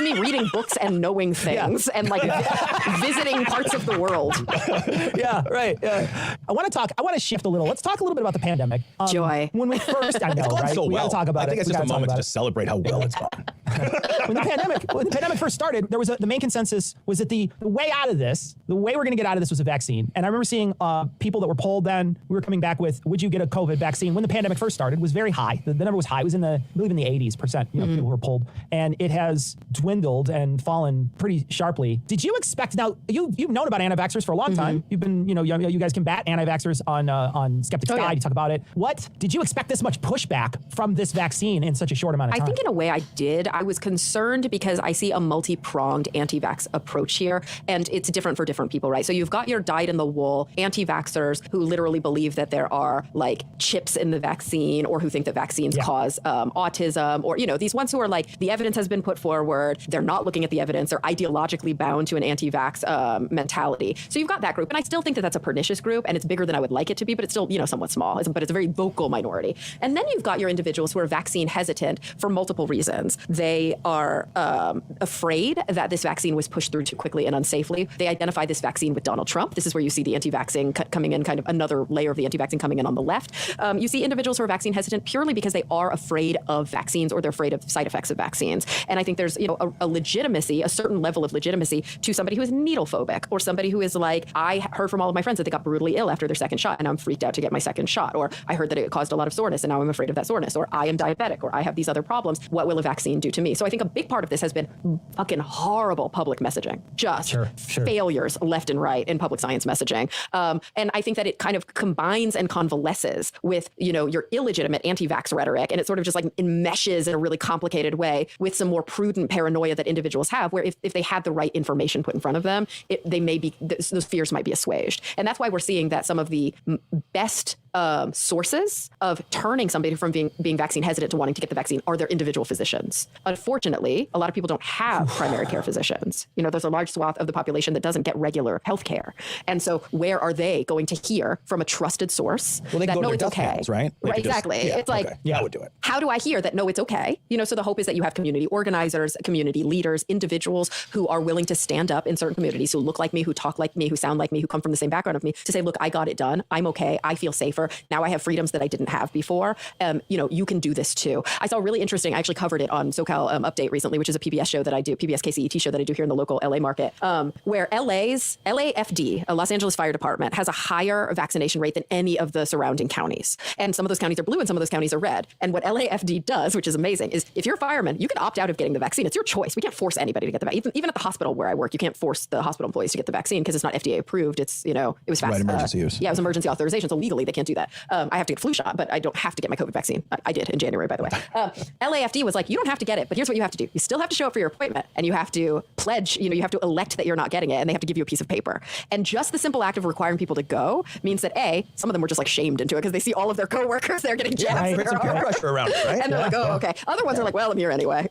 Speaker 20: me reading books and knowing things and like visiting parts of the world.
Speaker 21: I want to shift a little. Let's talk a little bit about the pandemic.
Speaker 20: Joy.
Speaker 21: When we first, I know, right?
Speaker 19: So
Speaker 21: we got to talk about it.
Speaker 19: I think it's just a moment to just celebrate how well it's gone.
Speaker 21: When the pandemic first started, there was the main consensus was that the way out of this, the way we're going to get out of this was a vaccine. And I remember seeing people that were polled then, we were coming back with, would you get a COVID vaccine? When the pandemic first started, was very high. The number was high. It was I believe in the 80s%, people who were polled. And it has dwindled and fallen pretty sharply. Did you expect, now you've known about anti-vaxxers for a long time. You've been, you guys combat anti-vaxxers on Skeptics Guide. You talk about it. Did you expect this much pushback from this vaccine in such a short amount of time?
Speaker 20: I think in a way I did. I was concerned because I see a multi-pronged anti-vax approach here, and it's different for different people, right? So you've got your dyed-in-the-wool anti-vaxxers who literally believe that there are like chips in the vaccine, or who think that vaccines cause autism, or these ones who are like, the evidence has been put forward, they're not looking at the evidence, they're ideologically bound to an anti-vax mentality. So you've got that group, and I still think that that's a pernicious group, and it's bigger than I would like it to be, but it's still somewhat small, but it's a very vocal minority. And then you've got your individuals who are vaccine hesitant for multiple reasons. They are afraid that this vaccine was pushed through too quickly and unsafely. They identify this vaccine with Donald Trump. This is where you see the anti-vaxxing coming in, kind of another layer of the anti-vaxxing coming in on the left. You see individuals who are vaccine hesitant purely because they are afraid of vaccines, or they're afraid of side effects of vaccines. And I think there's a legitimacy, a certain level of legitimacy to somebody who is needle phobic, or somebody who is like, I heard from all of my friends that they got brutally ill after their second shot, and I'm freaked out to get my second shot. Or I heard that it caused a lot of soreness, and now I'm afraid of that soreness. Or I am diabetic, or I have these other problems. What will a vaccine do to me? So I think a big part of this has been fucking horrible public messaging. Just failures left and right in public science messaging. And I think that it kind of combines and convalesces with, your illegitimate anti-vax rhetoric, and it sort of just like enmeshes in a really complicated way with some more prudent paranoia that individuals have, where if they had the right information put in front of them, those fears might be assuaged. And that's why we're seeing that some of the best sources of turning somebody from being vaccine hesitant to wanting to get the vaccine are their individual physicians. Unfortunately, a lot of people don't have primary care physicians. You know, there's a large swath of the population that doesn't get regular health care. And so where are they going to hear from a trusted source
Speaker 19: Well, they
Speaker 20: that
Speaker 19: go to
Speaker 20: no,
Speaker 19: their
Speaker 20: it's
Speaker 19: death
Speaker 20: okay?
Speaker 19: panels, right? They
Speaker 20: Right,
Speaker 19: could just-
Speaker 20: exactly.
Speaker 19: yeah,
Speaker 20: It's like,
Speaker 19: okay. Yeah, I would do it.
Speaker 20: how do I hear that, no, it's okay? You know, so the hope is that you have community organizers, community leaders, individuals who are willing to stand up in certain communities, who look like me, who talk like me, who sound like me, who come from the same background of me, to say, look, I got it done. I'm okay. I feel safer. Now I have freedoms that I didn't have before. You know, you can do this too. I saw really interesting, I actually covered it on SoCal Update recently, which is a PBS show that I do, PBS KCET show that I do here in the local LA market, where LAFD, a Los Angeles Fire Department, has a higher vaccination rate than any of the surrounding counties. And some of those counties are blue and some of those counties are red. And what LAFD does, which is amazing, is if you're a fireman, you can opt out of getting the vaccine. It's your choice. We can't force anybody to get the vaccine. Even at the hospital where I work, you can't force the hospital employees to get the vaccine because it's not FDA approved. It's, you know, it was fast.
Speaker 19: Right, emergency use.
Speaker 20: Yeah, it was emergency authorization. So legally they can't do that. I have to get a flu shot, but I don't have to get my COVID vaccine. I did in January, by the way. LAFD was like, you don't have to get it, but here's what you have to do. You still have to show up for your appointment and you have to pledge, you know, you have to elect that you're not getting it and they have to give you a piece of paper. And just the simple act of requiring people to go means that some of them were just like shamed into it because they see all of their coworkers there getting jabs.
Speaker 19: Right. Some peer pressure around it, right?
Speaker 20: And they're like, oh, okay. Other ones are like, well, I'm here anyway.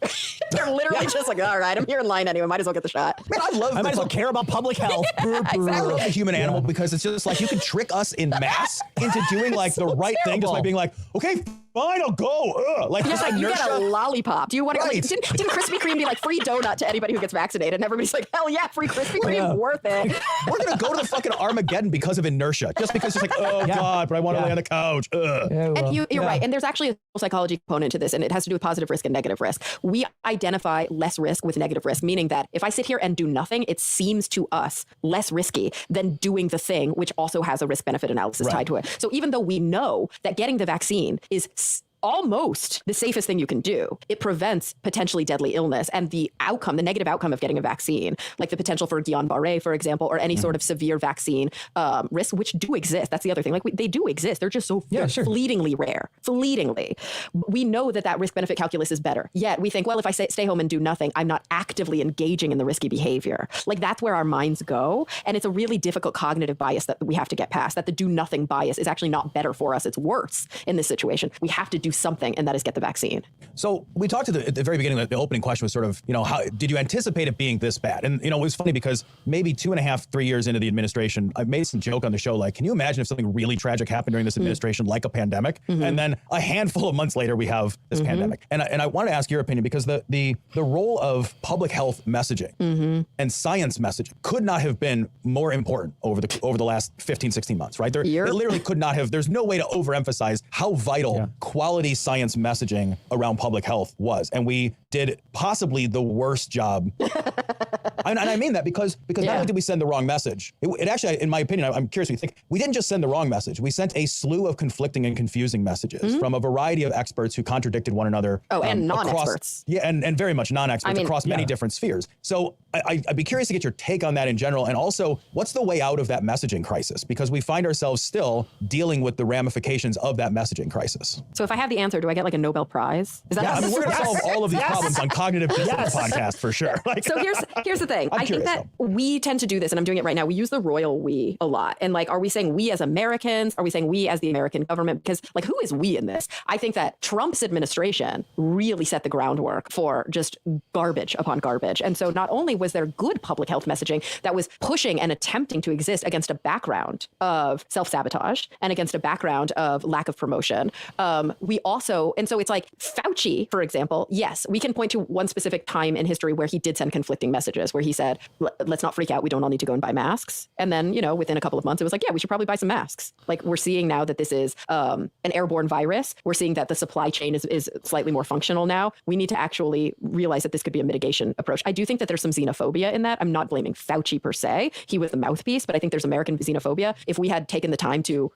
Speaker 20: They're literally just like, all right, I'm here in line anyway. Might as well get the shot.
Speaker 19: Man,
Speaker 21: I might as well care about public health.
Speaker 20: Exactly.
Speaker 19: I love the human animal because it's just like you can trick us in mass into doing like the right thing just by being like, okay, fine, I'll go. Like,
Speaker 20: Just like, you
Speaker 19: inertia.
Speaker 20: get a lollipop. Do you want to?
Speaker 19: Right.
Speaker 20: Like, didn't Krispy Kreme be like free donut to anybody who gets vaccinated? And everybody's like, hell yeah, free Krispy Kreme, worth it.
Speaker 19: We're gonna go to the fucking Armageddon because of inertia, just because it's like, oh god, but I want to lay on the couch.
Speaker 20: And you're right. And there's actually a psychology component to this, and it has to do with positive risk and negative risk. We identify less risk with negative risk, meaning that if I sit here and do nothing, it seems to us less risky than doing the thing, which also has a risk benefit analysis tied to it. So even though we know that getting the vaccine is almost the safest thing you can do, it prevents potentially deadly illness and the outcome, the negative outcome of getting a vaccine, like the potential for Guillain-Barré, for example, or any sort of severe vaccine risk, which do exist. That's the other thing. Like they do exist. They're just so fleetingly rare. Fleetingly. We know that risk benefit calculus is better. Yet we think, well, if I stay home and do nothing, I'm not actively engaging in the risky behavior. Like that's where our minds go. And it's a really difficult cognitive bias that we have to get past, that the do nothing bias is actually not better for us. It's worse in this situation. We have to do something, and that is get the vaccine.
Speaker 19: So we talked at the very beginning, the opening question was sort of, you know, how did you anticipate it being this bad? And, you know, it was funny because maybe 2.5, 3 years into the administration, I made some joke on the show, like, can you imagine if something really tragic happened during this administration, like a pandemic? And then a handful of months later, we have this pandemic. And I want to ask your opinion because the role of public health messaging and science messaging could not have been more important over the last 15, 16 months, right? It literally could not have. There's no way to overemphasize how vital quality science messaging around public health was. And we did possibly the worst job. And I mean that because not only did we send the wrong message, it actually, in my opinion, I'm curious what you think, we didn't just send the wrong message. We sent a slew of conflicting and confusing messages from a variety of experts who contradicted one another.
Speaker 20: And non-experts.
Speaker 19: And very much non-experts across many different spheres. So I'd be curious to get your take on that in general. And also, what's the way out of that messaging crisis? Because we find ourselves still dealing with the ramifications of that messaging crisis.
Speaker 20: So if I have the answer, do I get like a Nobel Prize? Is that
Speaker 19: I mean, we're going to solve all of these problems on Cognitive Dissonance podcast for sure. Like,
Speaker 20: so here's the thing. I think that we tend to do this, and I'm doing it right now. We use the royal we a lot. And like, are we saying we as Americans? Are we saying we as the American government? Because like, who is we in this? I think that Trump's administration really set the groundwork for just garbage upon garbage. And so not only was there good public health messaging that was pushing and attempting to exist against a background of self-sabotage and against a background of lack of promotion, we also, and so it's like Fauci, for example, yes, we can point to one specific time in history where he did send conflicting messages, where he said, let's not freak out. We don't all need to go and buy masks. And then, you know, within a couple of months, it was like, yeah, we should probably buy some masks. Like we're seeing now that this is an airborne virus. We're seeing that the supply chain is slightly more functional now. We need to actually realize that this could be a mitigation approach. I do think that there's some xenophobia in that. I'm not blaming Fauci per se. He was the mouthpiece, but I think there's American xenophobia. If we had taken the time to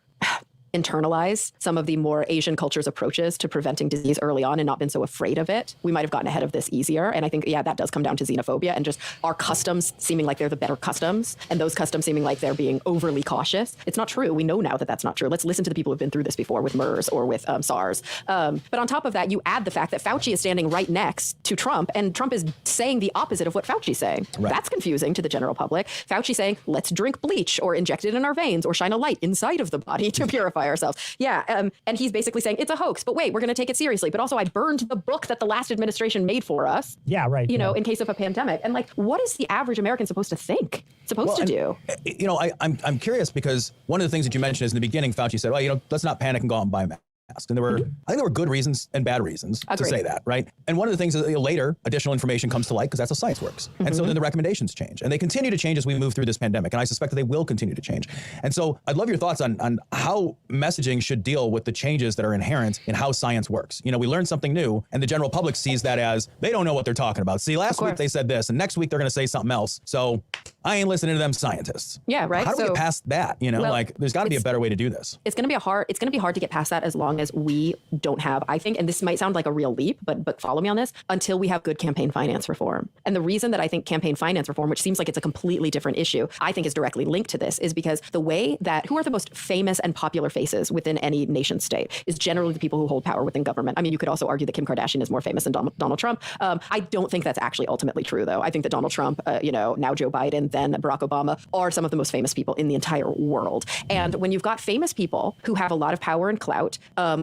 Speaker 20: internalize some of the more Asian culture's approaches to preventing disease early on and not been so afraid of it, we might have gotten ahead of this easier. And I think, that does come down to xenophobia and just our customs seeming like they're the better customs and those customs seeming like they're being overly cautious. It's not true. We know now that that's not true. Let's listen to the people who've been through this before with MERS or with SARS. But on top of that, you add the fact that Fauci is standing right next to Trump and Trump is saying the opposite of what Fauci's saying. Right. That's confusing to the general public. Fauci saying, let's drink bleach or inject it in our veins or shine a light inside of the body to purify justify ourselves. Yeah, and he's basically saying it's a hoax, but wait, we're going to take it seriously. But also, I burned the book that the last administration made for us.
Speaker 21: Yeah, right.
Speaker 20: You know, in case of a pandemic. And like, what is the average American supposed to think? Supposed to do?
Speaker 19: You know, I'm curious because one of the things that you mentioned is in the beginning, Fauci said, well, you know, let's not panic and go out and buy masks. And there were, I think there were good reasons and bad reasons to say that, right? And one of the things is later, additional information comes to light because that's how science works. And so then the recommendations change. And they continue to change as we move through this pandemic. And I suspect that they will continue to change. And so I'd love your thoughts on how messaging should deal with the changes that are inherent in how science works. You know, we learn something new and the general public sees that as they don't know what they're talking about. See, last week they said this and next week they're going to say something else. So I ain't listening to them scientists.
Speaker 20: Yeah, right.
Speaker 19: How do we get past that? You know,
Speaker 20: well,
Speaker 19: like there's got to be a better way to do this.
Speaker 20: It's going to be hard to get past that as long as we don't have, I think, and this might sound like a real leap, but follow me on this, until we have good campaign finance reform. And the reason that I think campaign finance reform, which seems like it's a completely different issue, I think is directly linked to this, is because the way that, who are the most famous and popular faces within any nation state is generally the people who hold power within government. I mean, you could also argue that Kim Kardashian is more famous than Donald Trump. I don't think that's actually ultimately true, though. I think that Donald Trump, now Joe Biden, then Barack Obama, are some of the most famous people in the entire world. And when you've got famous people who have a lot of power and clout,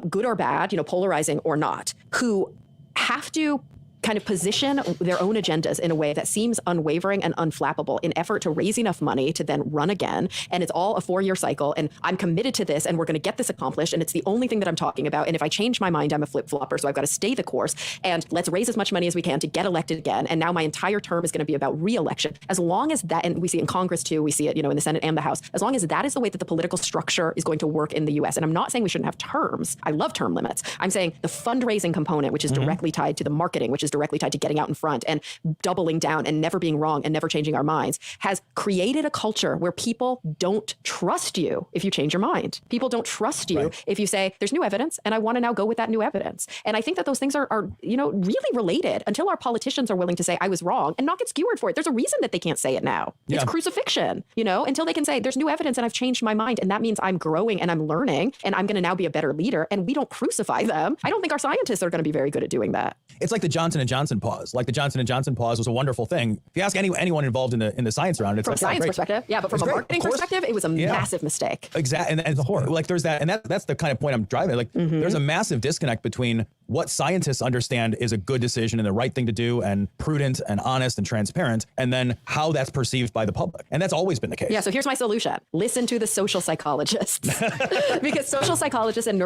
Speaker 20: good or bad, polarizing or not, who have to kind of position their own agendas in a way that seems unwavering and unflappable in effort to raise enough money to then run again. And it's all a 4-year cycle. And I'm committed to this and we're going to get this accomplished. And it's the only thing that I'm talking about. And if I change my mind, I'm a flip-flopper. So I've got to stay the course and let's raise as much money as we can to get elected again. And now my entire term is going to be about re-election. As long as that, and we see it in Congress too, we see it, in the Senate and the House, as long as that is the way that the political structure is going to work in the US. And I'm not saying we shouldn't have terms. I love term limits. I'm saying the fundraising component, which is directly tied to the marketing, which is directly tied to getting out in front and doubling down and never being wrong and never changing our minds, has created a culture where people don't trust you if you change your mind. People don't trust you if you say, there's new evidence and I want to now go with that new evidence. And I think that those things are really related until our politicians are willing to say, I was wrong and not get skewered for it. There's a reason that they can't say it now. It's crucifixion, until they can say, there's new evidence and I've changed my mind. And that means I'm growing and I'm learning and I'm going to now be a better leader. And we don't crucify them. I don't think our scientists are going to be very good at doing that.
Speaker 19: It's like the Johnson & Johnson pause. Like the Johnson & Johnson pause was a wonderful thing. If you ask anyone involved in the science around it, it's
Speaker 20: from
Speaker 19: like,
Speaker 20: a science perspective, but from a marketing perspective, it was a massive mistake.
Speaker 19: Exactly, and it's horrible. Like there's that, and that's the kind of point I'm driving. Like there's a massive disconnect between what scientists understand is a good decision and the right thing to do, and prudent and honest and transparent, and then how that's perceived by the public, and that's always been the case.
Speaker 20: Yeah. So here's my solution: listen to the social psychologists, because social psychologists and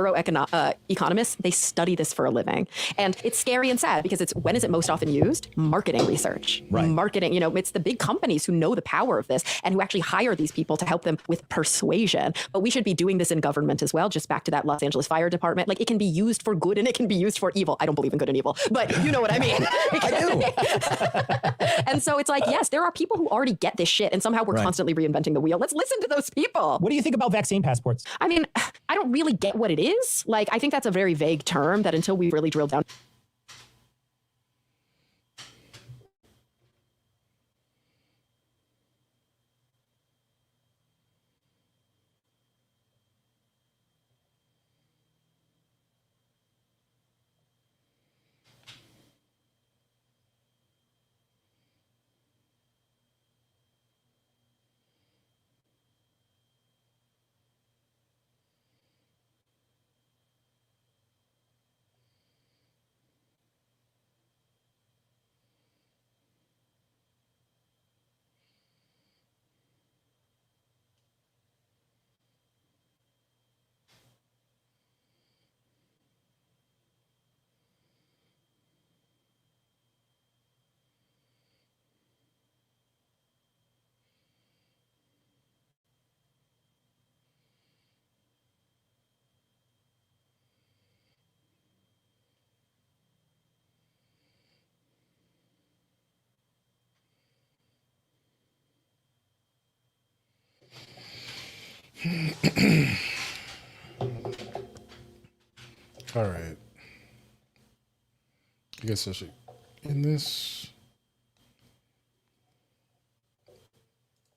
Speaker 20: economists, they study this for a living, and it's scary and sad because it's when is it most often used? Marketing research. Marketing, it's the big companies who know the power of this and who actually hire these people to help them with persuasion. But we should be doing this in government as well. Just back to that Los Angeles Fire Department. Like it can be used for good and it can be used for evil. I don't believe in good and evil, but you know what I mean. I do. And so it's like, yes, there are people who already get this shit and somehow we're constantly reinventing the wheel. Let's listen to those people.
Speaker 21: What do you think about vaccine passports?
Speaker 20: I mean, I don't really get what it is. Like, I think that's a very vague term that until we really drill down.
Speaker 1: All right. I guess I should end this.